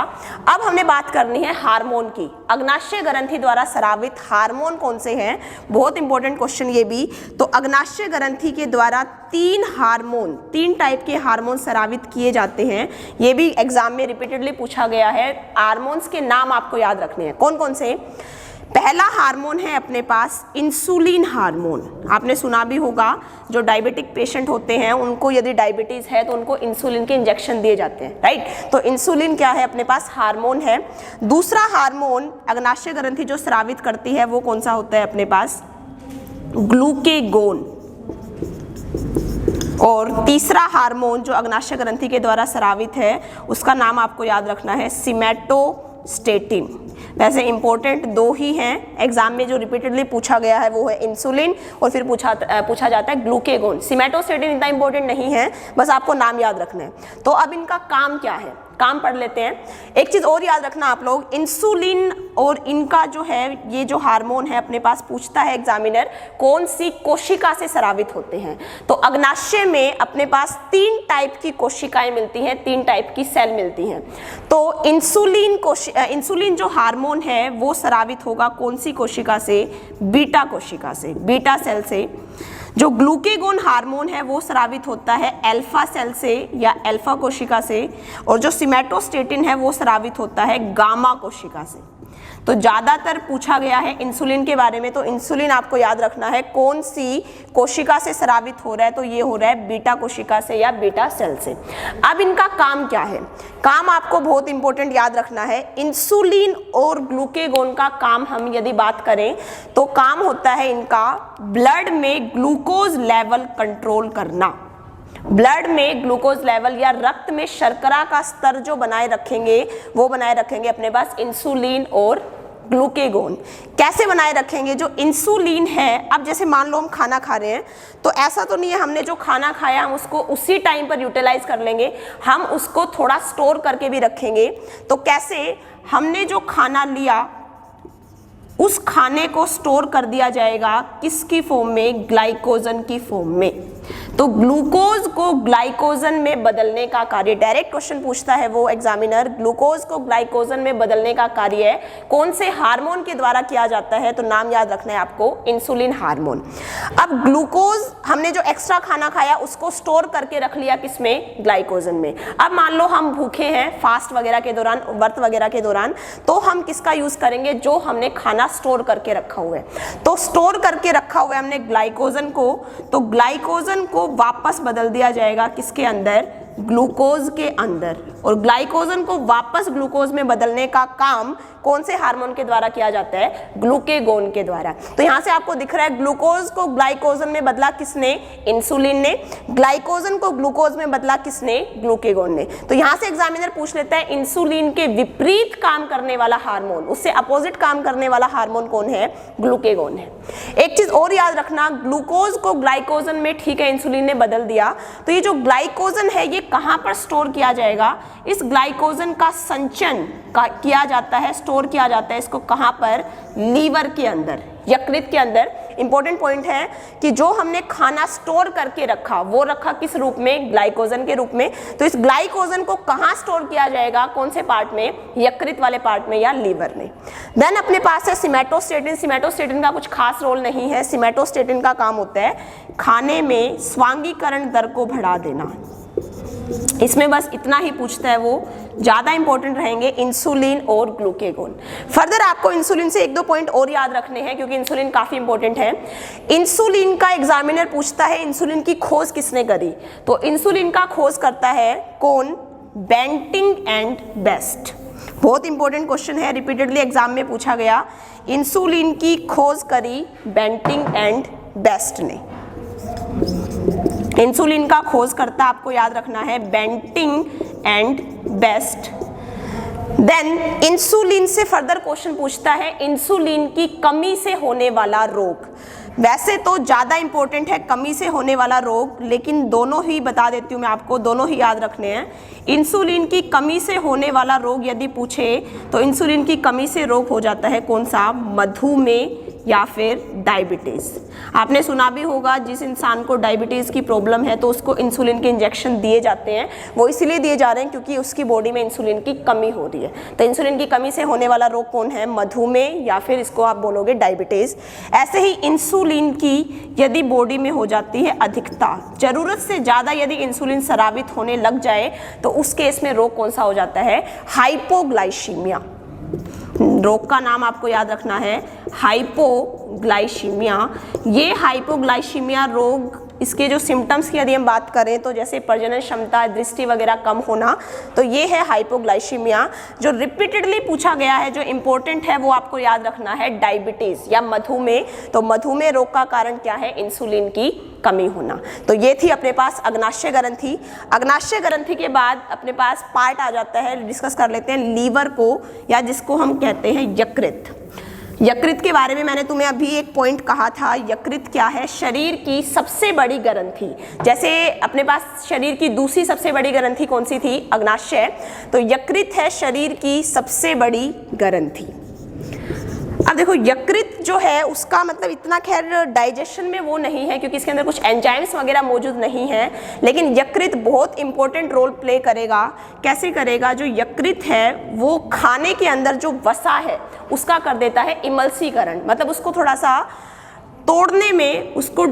अब हमने बात करनी है हार्मोन की। अग्नाशय ग्रंथि द्वारा स्रावित हार्मोन कौन से हैं? बहुत इंपॉर्टेंट क्वेश्चन ये भी। तो अग्नाशय ग्रंथि के द्वारा तीन टाइप के हार्मोन स्रावित किए जाते हैं। ये भी एग्जाम में रिपीटेडली पूछा गया है। हार्मोन्स के नाम आपको याद रखने हैं, कौन कौन से? पहला हार्मोन है अपने पास इंसुलिन हार्मोन। आपने सुना भी होगा, जो डायबिटिक पेशेंट होते हैं उनको यदि डायबिटीज है तो उनको इंसुलिन के इंजेक्शन दिए जाते हैं, राइट? तो इंसुलिन क्या है? अपने पास हार्मोन है। दूसरा हार्मोन अग्नाशय ग्रंथि जो स्रावित करती है वो कौन सा होता है अपने पास? ग्लूकेगोन। और तीसरा हार्मोन जो अग्नाशय ग्रंथि के द्वारा स्रावित है उसका नाम आपको याद रखना है सोमैटोस्टेटिन। वैसे इंपॉर्टेंट दो ही हैं एग्जाम में जो रिपीटेडली पूछा गया है, वो है इंसुलिन और फिर पूछा जाता है ग्लूकेगोन। सोमैटोस्टेटिन इतना इंपॉर्टेंट नहीं है, बस आपको नाम याद रखना है। तो अब इनका काम क्या है, काम पढ़ लेते हैं। एक चीज और याद रखना आप लोग, इंसुलिन और इनका जो है ये जो हार्मोन है अपने पास पूछता है एग्जामिनर कौन सी कोशिका से स्रावित होते हैं। तो अग्नाशय में अपने पास 3 टाइप की कोशिकाएं मिलती हैं, 3 टाइप की सेल मिलती हैं। तो इंसुलिन जो हार्मोन है वो स्रावित होगा कौन सी कोशिका से? बीटा कोशिका से, बीटा सेल से। जो ग्लूकेगोन हार्मोन है वो स्रावित होता है अल्फा सेल से या अल्फा कोशिका से। और जो सोमैटोस्टेटिन है वो स्रावित होता है गामा कोशिका से। तो ज़्यादातर पूछा गया है इंसुलिन के बारे में, तो इंसुलिन आपको याद रखना है कौन सी कोशिका से स्रावित हो रहा है, तो ये हो रहा है बीटा कोशिका से या बीटा सेल से। अब इनका काम क्या है? काम आपको बहुत इंपॉर्टेंट याद रखना है। इंसुलिन और ग्लूकेगोन का काम हम यदि बात करें तो काम होता है इनका ब्लड में ग्लूकोज लेवल कंट्रोल करना। ब्लड में ग्लूकोज लेवल या रक्त में शर्करा का स्तर जो बनाए रखेंगे वो बनाए रखेंगे अपने पास इंसुलिन और ग्लूकेगोन। कैसे बनाए रखेंगे? जो इंसुलिन है, अब जैसे मान लो हम खाना खा रहे हैं तो ऐसा तो नहीं है हमने जो खाना खाया हम उसको उसी टाइम पर यूटिलाइज कर लेंगे, हम उसको थोड़ा स्टोर करके भी रखेंगे। तो कैसे? हमने जो खाना लिया उस खाने को स्टोर कर दिया जाएगा किसकी फॉर्म में? ग्लाइकोजन की फॉर्म में। तो ग्लूकोज को ग्लाइकोजन में बदलने का कार्य, डायरेक्ट क्वेश्चन पूछता है वो एग्जामिनर, ग्लूकोज को ग्लाइकोजन में बदलने का कार्य कौन से हार्मोन के द्वारा किया जाता है? तो नाम याद रखना है आपको, इंसुलिन हार्मोन। अब ग्लूकोज हमने जो एक्स्ट्रा खाना खाया उसको स्टोर करके रख लिया किसमें? ग्लाइकोजन में। अब मान लो हम भूखे हैं फास्ट वगैरह के दौरान, व्रत वगैरह के दौरान, तो हम किसका यूज करेंगे? जो हमने खाना स्टोर करके रखा हुआ है। तो स्टोर करके रखा हुआ है हमने ग्लाइकोजन को, तो ग्लाइकोजन को वापस बदल दिया जाएगा किसके अंदर? ग्लूकोज के अंदर। और ग्लाइकोजन को वापस ग्लूकोज में बदलने का काम कौन से हार्मोन के द्वारा किया जाता है? ग्लूकेगोन के द्वारा। तो यहां से आपको दिख रहा है ग्लूकोज को ग्लाइकोजन में बदला किसने? इंसुलिन ने। ग्लाइकोजन को ग्लूकोज में बदला किसने? ग्लूकेगोन ने। तो यहां से एग्जामिनर पूछ लेता है इंसुलिन के विपरीत काम करने वाला हार्मोन, उससे अपोजिट काम करने वाला हार्मोन कौन है? ग्लूकेगोन है। एक चीज और याद रखना, ग्लूकोज को ग्लाइकोजन में ठीक है इंसुलिन ने बदल दिया, तो ये जो ग्लाइकोजन है ये कहां पर स्टोर किया जाएगा? इस ग्लाइकोजन का संचयन किया जाता है, स्टोर किया जाता है इसको कहां पर? लीवर के अंदर, यकृत के अंदर। इंपॉर्टेंट पॉइंट है कि जो हमने खाना स्टोर करके रखा वो रखा किस रूप में? ग्लाइकोजन के रूप में। तो इस ग्लाइकोजन को कहां स्टोर किया जाएगा? कौन से पार्ट में? यकृत वाले पार्ट में या लीवर में। देन अपने पास है सिमेटोस्टेटिन। सिमेटोस्टेटिन का कुछ खास रोल नहीं है। सिमेटोस्टेटिन का काम होता है खाने में स्वांगीकरण दर को बढ़ा देना। इसमें बस इतना ही पूछता है वो, ज्यादा इंपॉर्टेंट रहेंगे इंसुलिन और ग्लूकेगोन। फर्दर आपको इंसुलिन से एक दो पॉइंट और याद रखने हैं क्योंकि इंसुलिन काफी इंपॉर्टेंट है। इंसुलिन का एग्जामिनर पूछता है इंसुलिन की खोज किसने करी? तो इंसुलिन का खोज करता है कौन? Banting and Best. बहुत इंपॉर्टेंट क्वेश्चन है, रिपीटेडली एग्जाम में पूछा गया। इंसुलिन की खोज करी बेंटिंग एंड बेस्ट ने। इंसुलिन का खोजकर्ता आपको याद रखना है Banting and Best. Then insulin से फर्दर क्वेश्चन पूछता है इंसुलिन की कमी से होने वाला रोग। वैसे तो ज्यादा इंपॉर्टेंट है कमी से होने वाला रोग, लेकिन दोनों ही बता देती हूँ मैं आपको, दोनों ही याद रखने हैं। इंसुलिन की कमी से होने वाला रोग यदि पूछे तो इंसुलिन की कमी से रोग हो जाता है कौन सा? मधुमेह या फिर डायबिटीज। आपने सुना भी होगा जिस इंसान को डायबिटीज की प्रॉब्लम है तो उसको इंसुलिन के इंजेक्शन दिए जाते हैं। वो इसलिए दिए जा रहे हैं क्योंकि उसकी बॉडी में इंसुलिन की कमी हो रही है। तो इंसुलिन की कमी से होने वाला रोग कौन है? मधुमेह या फिर इसको आप बोलोगे डायबिटीज। ऐसे ही इंसुलिन की यदि बॉडी में हो जाती है अधिकता, जरूरत से ज्यादा यदि इंसुलिन स्रावित होने लग जाए तो उस केस में रोग कौन सा हो जाता है? हाइपोग्लाइसीमिया। रोग का नाम आपको याद रखना है हाइपोग्लाइसीमिया। ये हाइपोग्लाइसीमिया रोग, इसके जो सिम्टम्स की यदि हम बात करें तो जैसे प्रजनन क्षमता, दृष्टि वगैरह कम होना, तो ये है हाइपोग्लाइसीमिया। जो रिपीटेडली पूछा गया है, जो इंपॉर्टेंट है वो आपको याद रखना है डायबिटीज या मधुमेह। तो मधुमेह रोग का कारण क्या है? इंसुलिन की कमी होना। तो ये थी अपने पास अग्नाशय ग्रंथि। अग्नाशय ग्रंथि के बाद अपने पास पार्ट आ जाता है, डिस्कस कर लेते हैं लीवर को, या जिसको हम कहते हैं यकृत। यकृत के बारे में मैंने तुम्हें अभी एक पॉइंट कहा था। यकृत क्या है? शरीर की सबसे बड़ी ग्रंथि। जैसे अपने पास शरीर की दूसरी सबसे बड़ी ग्रंथि कौन सी थी? अग्नाशय। तो यकृत है शरीर की सबसे बड़ी ग्रंथि। अब देखो यकृत जो है उसका मतलब इतना खैर डाइजेशन में वो नहीं है क्योंकि इसके अंदर कुछ एंजाइम्स वगैरह मौजूद नहीं है, लेकिन यकृत बहुत इंपॉर्टेंट रोल प्ले करेगा। कैसे करेगा? जो यकृत है वो खाने के अंदर जो वसा है उसका कर देता है इमल्सीकरण, मतलब उसको थोड़ा सा तोड़ने में, उसको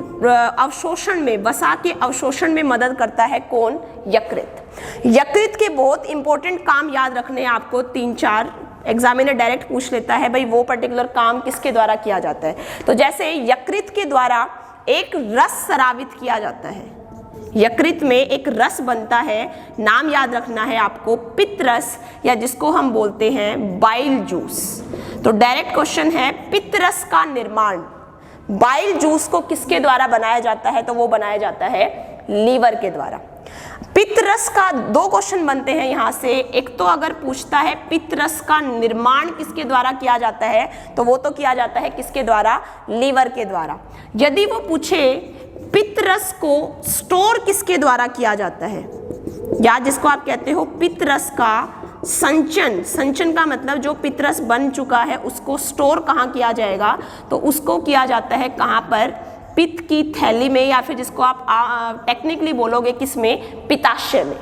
अवशोषण में, वसा के अवशोषण में मदद करता है कौन? यकृत। यकृत के बहुत इंपॉर्टेंट काम याद रखने हैं आपको, 3-4। एग्जामिनर डायरेक्ट पूछ लेता है भाई वो पर्टिकुलर काम किसके द्वारा किया जाता है। तो जैसे यकृत के द्वारा एक रस स्रावित किया जाता है, यकृत में एक रस बनता है, नाम याद रखना है आपको पित्त रस, या जिसको हम बोलते हैं बाइल जूस। तो डायरेक्ट क्वेश्चन है पित्त रस का निर्माण बाइल जूस को किसके द्वारा बनाया जाता है? तो वो बनाया जाता है लीवर के द्वारा। पित्त रस का 2 क्वेश्चन बनते हैं यहाँ से। एक तो अगर पूछता है पित्त रस का निर्माण किसके द्वारा किया जाता है, तो वो तो किया जाता है किसके द्वारा? लीवर के द्वारा। यदि वो पूछे पित्त रस को स्टोर किसके द्वारा किया जाता है, या जिसको आप कहते हो पित्त रस का संचन, संचन का मतलब जो पित्त रस बन चुका है उसको स्टोर कहाँ किया जाएगा? तो उसको किया जाता है कहाँ पर? पित्त की थैली में, या फिर जिसको आप टेक्निकली बोलोगे किसमें, पित्ताशय में।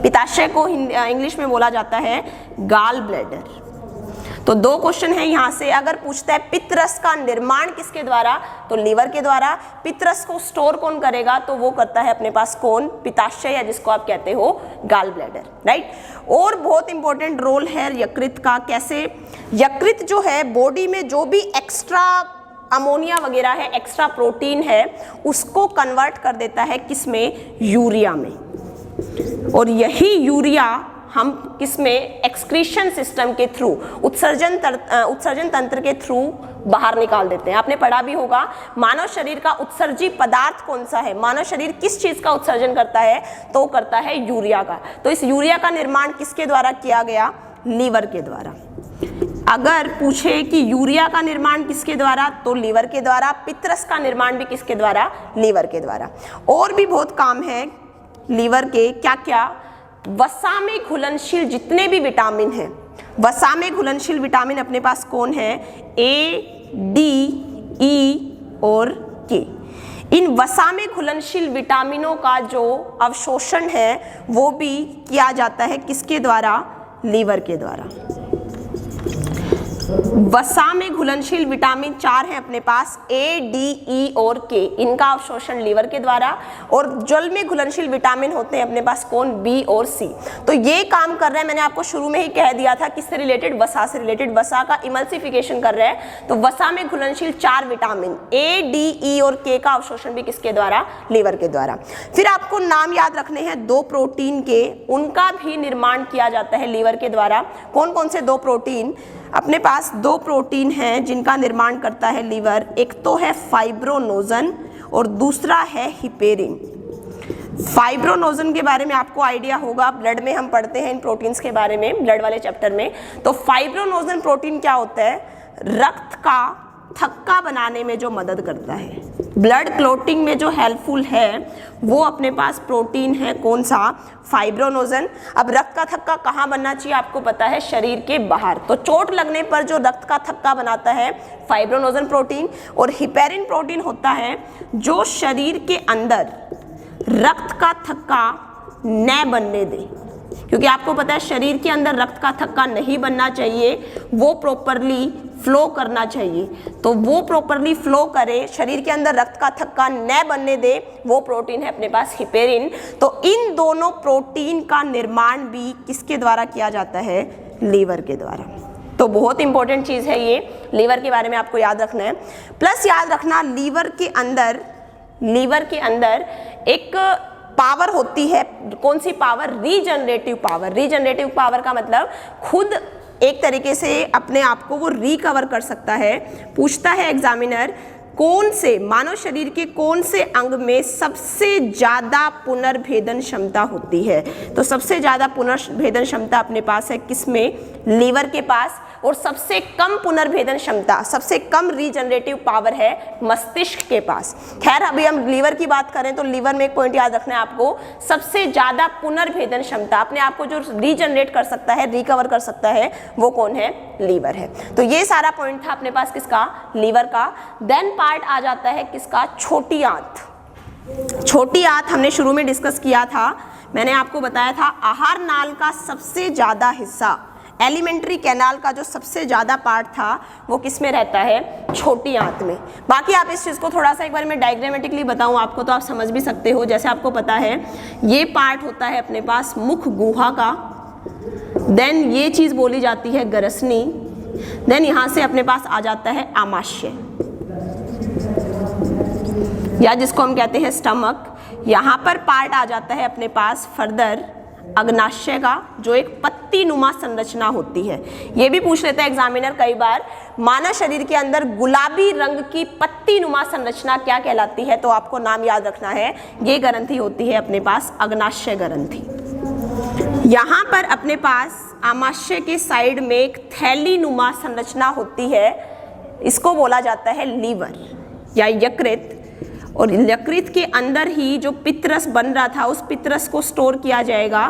पित्ताशय को इंग्लिश में बोला जाता है गाल ब्लैडर। तो दो क्वेश्चन है यहाँ से। अगर पूछता है पित्तरस का निर्माण किसके द्वारा, तो लीवर के द्वारा। पित्तरस को स्टोर कौन करेगा, तो वो करता है अपने पास कौन, पित्ताशय, या जिसको आप कहते हो गाल ब्लैडर, राइट। और बहुत इंपॉर्टेंट रोल है यकृत का। कैसे, यकृत जो है बॉडी में जो भी एक्स्ट्रा अमोनिया वगैरह है, एक्स्ट्रा प्रोटीन है, उसको कन्वर्ट कर देता है किसमें, यूरिया में। और यही यूरिया हम किसमें, एक्सक्रीशन सिस्टम के थ्रू, उत्सर्जन तंत्र के थ्रू बाहर निकाल देते हैं। आपने पढ़ा भी होगा मानव शरीर का उत्सर्जी पदार्थ कौन सा है, मानव शरीर किस चीज का उत्सर्जन करता है, तो करता है यूरिया का। तो इस यूरिया का निर्माण किसके द्वारा किया गया, लीवर के द्वारा। अगर पूछे कि यूरिया का निर्माण किसके द्वारा, तो लीवर के द्वारा। पित्तरस का निर्माण भी किसके द्वारा, लीवर के द्वारा। और भी बहुत काम है लीवर के, क्या क्या, वसा में घुलनशील जितने भी विटामिन हैं, वसा में घुलनशील विटामिन अपने पास कौन है, ए, डी, ई और के। इन वसा में घुलनशील विटामिनों का जो अवशोषण है वो भी किया जाता है किसके द्वारा, लीवर के द्वारा। वसा में घुलनशील विटामिन 4 है अपने पास, ए, डी, ई और के। इनका अवशोषण लीवर के द्वारा। और जल में घुलनशील विटामिन होते हैं अपने पास कौन, बी और सी। तो ये काम कर रहा है, मैंने आपको शुरू में ही कह दिया था किससे रिलेटेड, वसा से रिलेटेड। वसा का इमल्सिफिकेशन कर रहा है। तो वसा में घुलनशील 4 विटामिन ए, डी, ई और के का अवशोषण भी किसके द्वारा, लीवर के द्वारा। फिर आपको नाम याद रखने हैं 2 प्रोटीन के, उनका भी निर्माण किया जाता है लीवर के द्वारा। कौन कौन से 2 प्रोटीन, अपने पास 2 प्रोटीन हैं जिनका निर्माण करता है लीवर। एक तो है फाइब्रोनोजन और दूसरा है हिपेरिन। फाइब्रोनोजन के बारे में आपको आइडिया होगा, ब्लड में हम पढ़ते हैं इन प्रोटीन्स के बारे में, ब्लड वाले चैप्टर में। तो फाइब्रोनोजन प्रोटीन क्या होता है, रक्त का थक्का बनाने में जो मदद करता है, ब्लड क्लोटिंग में जो हेल्पफुल है, वो अपने पास प्रोटीन है कौन सा, फाइब्रोनोजन। अब रक्त का थक्का कहाँ बनना चाहिए, आपको पता है शरीर के बाहर। तो चोट लगने पर जो रक्त का थक्का बनाता है फाइब्रोनोजन प्रोटीन। और हिपेरिन प्रोटीन होता है जो शरीर के अंदर रक्त का थक्का न बनने दे, क्योंकि आपको पता है शरीर के अंदर रक्त का थक्का नहीं बनना चाहिए, वो प्रॉपरली फ्लो करना चाहिए। तो वो प्रॉपरली फ्लो करे, शरीर के अंदर रक्त का थक्का न बनने दे, वो प्रोटीन है अपने पास हिपेरिन। तो इन दोनों प्रोटीन का निर्माण भी किसके द्वारा किया जाता है, लीवर के द्वारा। तो बहुत इंपॉर्टेंट चीज़ है ये, लीवर के बारे में आपको याद रखना है। प्लस याद रखना लीवर के अंदर एक पावर होती है, कौन सी power, regenerative power. Regenerative power का मतलब खुद एक तरीके से अपने आप को वो रिकवर कर सकता है। पूछता है एग्जामिनर, कौन से मानव शरीर के कौन से अंग में सबसे ज़्यादा पुनर्भेदन क्षमता होती है, तो सबसे ज़्यादा पुनर्भेदन क्षमता अपने पास है किसमें, लीवर के पास। और सबसे कम पुनर्भेदन क्षमता, सबसे कम रीजनरेटिव पावर है मस्तिष्क के पास। खैर अभी हम लीवर की बात करें तो लीवर में एक पॉइंट याद रखना है आपको, सबसे ज़्यादा पुनर्भेदन क्षमता, अपने आप को जो रीजनरेट कर सकता है, रिकवर कर सकता है, वो कौन है, लीवर है। तो ये सारा पॉइंट था अपने पास किसका, लीवर का। देन पार्ट आ जाता है किसका, छोटी आंत। छोटी आंत हमने शुरू में डिस्कस किया था, मैंने आपको बताया था आहार नाल का सबसे ज़्यादा हिस्सा, एलिमेंट्री कैनाल का जो सबसे ज़्यादा पार्ट था वो किस में रहता है, छोटी आंत में। बाकी आप इस चीज़ को थोड़ा सा एक बार मैं डायग्रामेटिकली बताऊं आपको तो आप समझ भी सकते हो। जैसे आपको पता है ये पार्ट होता है अपने पास मुख गुहा का, देन ये चीज़ बोली जाती है गरसनी, देन यहाँ से अपने पास आ जाता है आमाशय या जिसको हम कहते हैं स्टमक। यहाँ पर पार्ट आ जाता है अपने पास फर्दर अग्नाशय का, जो एक पत्ती नुमा संरचना होती है। ये भी पूछ लेता है एग्जामिनर कई बार, मानव शरीर के अंदर गुलाबी रंग की पत्ती नुमा संरचना क्या कहलाती है, तो आपको नाम याद रखना है, ये ग्रंथि होती है अपने पास अग्नाशय ग्रंथि। यहाँ पर अपने पास आमाशय के साइड में एक थैली नुमा संरचना होती है, इसको बोला जाता है लीवर या यकृत। और यकृत के अंदर ही जो पित्तरस बन रहा था उस पित्तरस को स्टोर किया जाएगा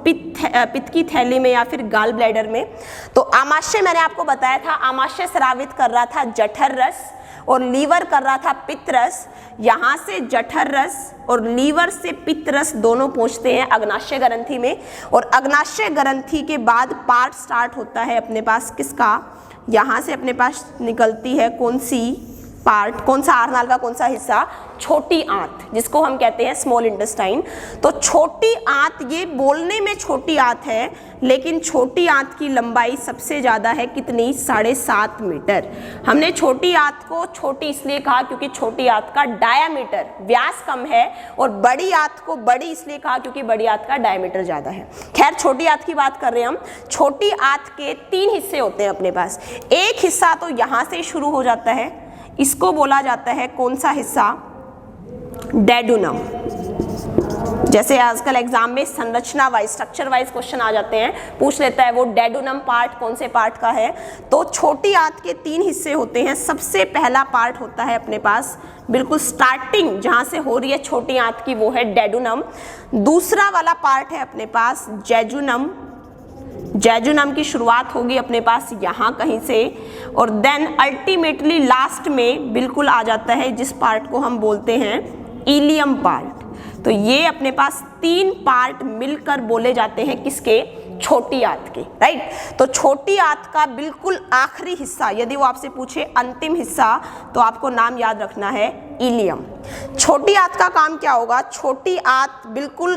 पित्त की थैली में या फिर गाल ब्लैडर में। तो आमाशय मैंने आपको बताया था, आमाशय स्रावित कर रहा था जठर रस और लीवर कर रहा था पित्त रस। यहाँ से जठर रस और लीवर से पित्त रस दोनों पहुँचते हैं अग्नाशय ग्रंथि में, और अग्नाशय ग्रंथि के बाद पार्ट स्टार्ट होता है अपने पास किसका, यहाँ से अपने पास निकलती है कौन सी पार्ट, कौन सा आहार का कौन सा हिस्सा, छोटी आंत, जिसको हम कहते हैं स्मॉल इंटेस्टाइन। तो छोटी आंत, ये बोलने में छोटी आंत है, लेकिन छोटी आंत की लंबाई सबसे ज़्यादा है कितनी, 7.5 मीटर। हमने छोटी आंत को छोटी इसलिए कहा क्योंकि छोटी आंत का डायामीटर, व्यास कम है, और बड़ी आंत को बड़ी इसलिए कहा क्योंकि बड़ी आंत का डायामीटर ज़्यादा है। खैर, छोटी आंत की बात कर रहे हैं हम। छोटी आंत के 3 हिस्से होते हैं अपने पास। एक हिस्सा तो यहाँ से शुरू हो जाता है, इसको बोला जाता है कौन सा हिस्सा, डेडुनम। जैसे आजकल एग्जाम में संरचना वाइज, स्ट्रक्चर वाइज क्वेश्चन आ जाते हैं, पूछ लेता है वो डेडुनम पार्ट कौन से पार्ट का है। तो छोटी आंत के 3 हिस्से होते हैं। सबसे पहला पार्ट होता है अपने पास, बिल्कुल स्टार्टिंग जहां से हो रही है छोटी आंत की, वो है डेडुनम। दूसरा वाला पार्ट है अपने पास जेजुनम। जेजुनम की शुरुआत होगी अपने पास यहाँ कहीं से, और देन अल्टीमेटली लास्ट में बिल्कुल आ जाता है जिस पार्ट को हम बोलते हैं इलियम पार्ट। तो ये अपने पास 3 पार्ट मिलकर बोले जाते हैं किसके, छोटी आंत के, राइट। तो छोटी आंत का बिल्कुल आखिरी हिस्सा, यदि वो आपसे पूछे अंतिम हिस्सा, तो आपको नाम याद रखना है इलियम। छोटी आंत का काम क्या होगा, छोटी आंत बिल्कुल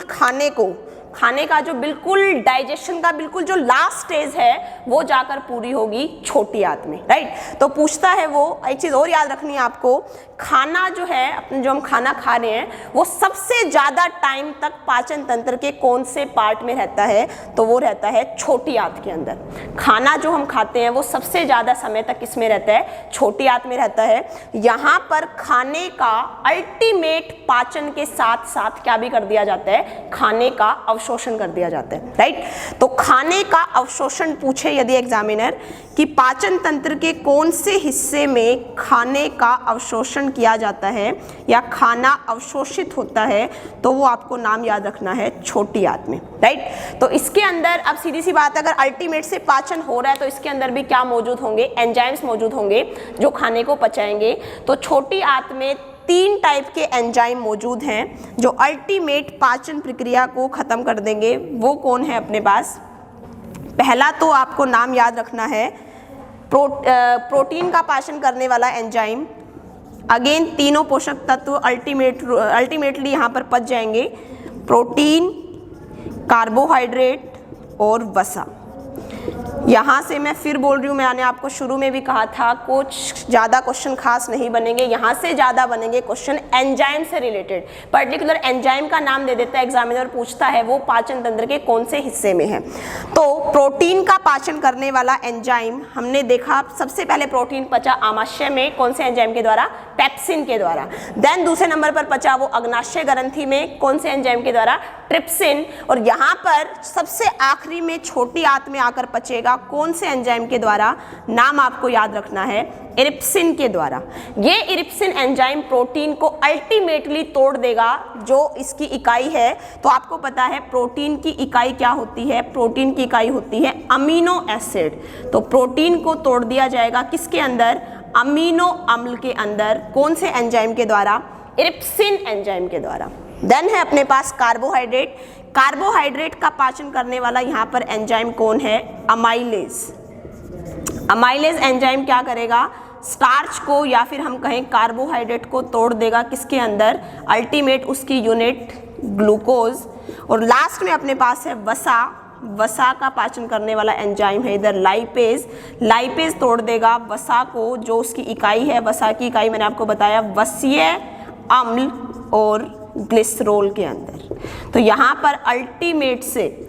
खाने का जो बिल्कुल डाइजेशन का बिल्कुल जो लास्ट स्टेज है वो जाकर पूरी होगी छोटी आंत में, राइट। तो पूछता है वो, एक चीज़ और याद रखनी है आपको, खाना जो है अपने, जो हम खाना खा रहे हैं, वो सबसे ज़्यादा टाइम तक पाचन तंत्र के कौन से पार्ट में रहता है, तो वो रहता है छोटी आंत के अंदर। खाना जो हम खाते हैं वो सबसे ज़्यादा समय तक किसमें रहता है, छोटी आंत में रहता है। यहाँ पर खाने का अल्टीमेट पाचन के साथ साथ क्या भी कर दिया जाता है, खाने का अवशोषण कर दिया जाता है, राइट। तो खाने का अवशोषण पूछे यदि एग्जामिनर कि पाचन तंत्र के कौन से हिस्से में खाने का अवशोषण किया जाता है या खाना अवशोषित होता है, तो वो आपको नाम याद रखना है छोटी आंत में, राइट। तो इसके अंदर अब सीधी सी बात है, अगर अल्टीमेट से पाचन हो रहा है तो इसके अंदर भी क्या मौजूद होंगे, एंजाइम्स मौजूद होंगे जो खाने को पचाएंगे। तो छोटी आंत में 3 टाइप के एंजाइम मौजूद हैं जो अल्टीमेट पाचन प्रक्रिया को खत्म कर देंगे। वो कौन है अपने पास, पहला तो आपको नाम याद रखना है प्रोटीन का पाचन करने वाला एंजाइम। अगेन तीनों पोषक तत्व अल्टीमेटली यहाँ पर पच जाएंगे, प्रोटीन, कार्बोहाइड्रेट और वसा। यहाँ से मैं फिर बोल रही हूँ, मैंने आपको शुरू में भी कहा था कुछ ज़्यादा क्वेश्चन खास नहीं बनेंगे, यहाँ से ज़्यादा बनेंगे क्वेश्चन एंजाइम से रिलेटेड। पर्टिकुलर एंजाइम का नाम दे देता है एग्जामिनर, पूछता है वो पाचन तंत्र के कौन से हिस्से में है। तो प्रोटीन का पाचन करने वाला एंजाइम हमने देखा, सबसे पहले प्रोटीन पचा आमाशय में, कौन से एंजाइम के द्वारा, पेप्सिन के द्वारा। देन दूसरे नंबर पर पचा वो अग्नाशय ग्रंथि में, कौन से एंजाइम के द्वारा, ट्रिप्सिन। और यहाँ पर सबसे आखिरी में छोटी आंत में आकर पचेगा, कौन से एंजाइम के द्वारा, नाम आपको याद रखना है इरिप्सिन के द्वारा। ये इरिप्सिन एंजाइम प्रोटीन को अल्टीमेटली तोड़ देगा, जो इसकी इकाई है। तो आपको पता है प्रोटीन की इकाई क्या होती है, प्रोटीन की इकाई होती है अमीनो एसिड। तो प्रोटीन को तोड़ दिया जाएगा किसके अंदर, अमीनो अम्ल के अंदर, कौन से एंजाइम के द्वारा, इरिप्सिन एंजाइम के द्वारा। देन है अपने पास कार्बोहाइड्रेट। कार्बोहाइड्रेट का पाचन करने वाला यहाँ पर एंजाइम कौन है, अमाइलेज। अमाइलेज एंजाइम क्या करेगा, स्टार्च को या फिर हम कहें कार्बोहाइड्रेट को तोड़ देगा किसके अंदर, अल्टीमेट उसकी यूनिट ग्लूकोज। और लास्ट में अपने पास है वसा। वसा का पाचन करने वाला एंजाइम है इधर लाइपेज। लाइपेज तोड़ देगा वसा को, जो उसकी इकाई है, वसा की इकाई मैंने आपको बताया वसीय अम्ल और ग्लिसरॉल के अंदर। तो यहाँ पर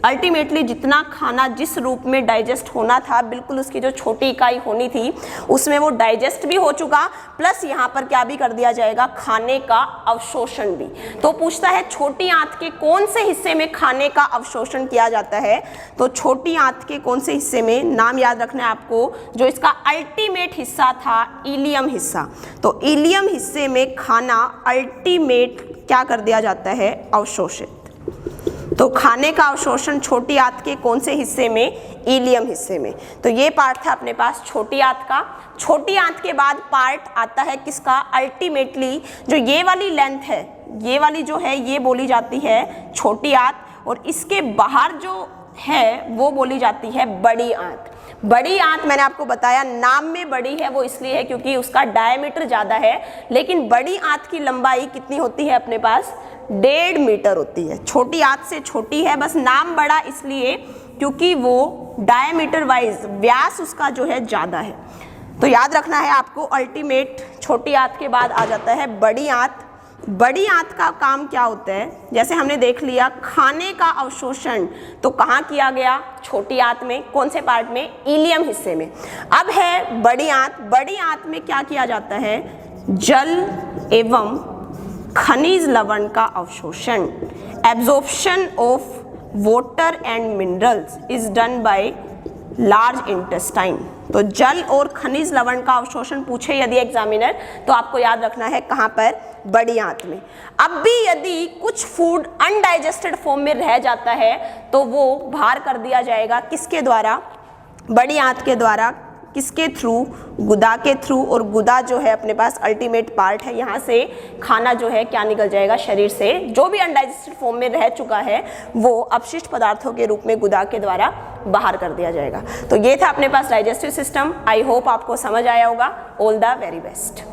अल्टीमेटली जितना खाना जिस रूप में डाइजेस्ट होना था, बिल्कुल उसकी जो छोटी इकाई होनी थी उसमें वो डाइजेस्ट भी हो चुका, प्लस यहाँ पर क्या भी कर दिया जाएगा, खाने का अवशोषण भी। तो पूछता है छोटी आंत के कौन से हिस्से में खाने का अवशोषण किया जाता है, तो छोटी आंत के कौन से हिस्से में, नाम याद रखना है आपको, जो इसका अल्टीमेट हिस्सा था इलियम हिस्सा। तो इलियम हिस्से में खाना अल्टीमेट क्या कर दिया जाता है, अवशोषित। तो खाने का अवशोषण छोटी आंत के कौन से हिस्से में, इलियम हिस्से में। तो ये पार्ट था अपने पास छोटी आंत का। छोटी आंत के बाद पार्ट आता है किसका, अल्टीमेटली जो ये वाली लेंथ है, ये वाली जो है ये बोली जाती है छोटी आंत, और इसके बाहर जो है वो बोली जाती है बड़ी आंत। बड़ी आंत मैंने आपको बताया नाम में बड़ी है, वो इसलिए है क्योंकि उसका डायमीटर ज़्यादा है, लेकिन बड़ी आंत की लंबाई कितनी होती है अपने पास, 1.5 मीटर होती है। छोटी आंत से छोटी है, बस नाम बड़ा इसलिए क्योंकि वो डायमीटर वाइज व्यास उसका जो है ज़्यादा है। तो याद रखना है आपको, अल्टीमेट छोटी आंत के बाद आ जाता है बड़ी आंत। बड़ी आंत का काम क्या होता है, जैसे हमने देख लिया खाने का अवशोषण तो कहाँ किया गया, छोटी आंत में, कौन से पार्ट में, इलियम हिस्से में। अब है बड़ी आंत। बड़ी आंत में क्या किया जाता है, जल एवं खनिज लवण का अवशोषण, absorption of water and minerals is done by large intestine. तो जल और खनिज लवण का अवशोषण पूछे यदि एग्जामिनर, तो आपको याद रखना है कहाँ पर, बड़ी आंत में। अब भी यदि कुछ फूड अनडाइजेस्टेड फॉर्म में रह जाता है तो वो बाहर कर दिया जाएगा, किसके द्वारा, बड़ी आंत के द्वारा, किसके थ्रू, गुदा के थ्रू। और गुदा जो है अपने पास अल्टीमेट पार्ट है, यहाँ से खाना जो है क्या निकल जाएगा शरीर से, जो भी अनडाइजेस्टेड फॉर्म में रह चुका है वो अपशिष्ट पदार्थों के रूप में गुदा के द्वारा बाहर कर दिया जाएगा। तो ये था अपने पास डाइजेस्टिव सिस्टम। आई होप आपको समझ आया होगा। All the very best.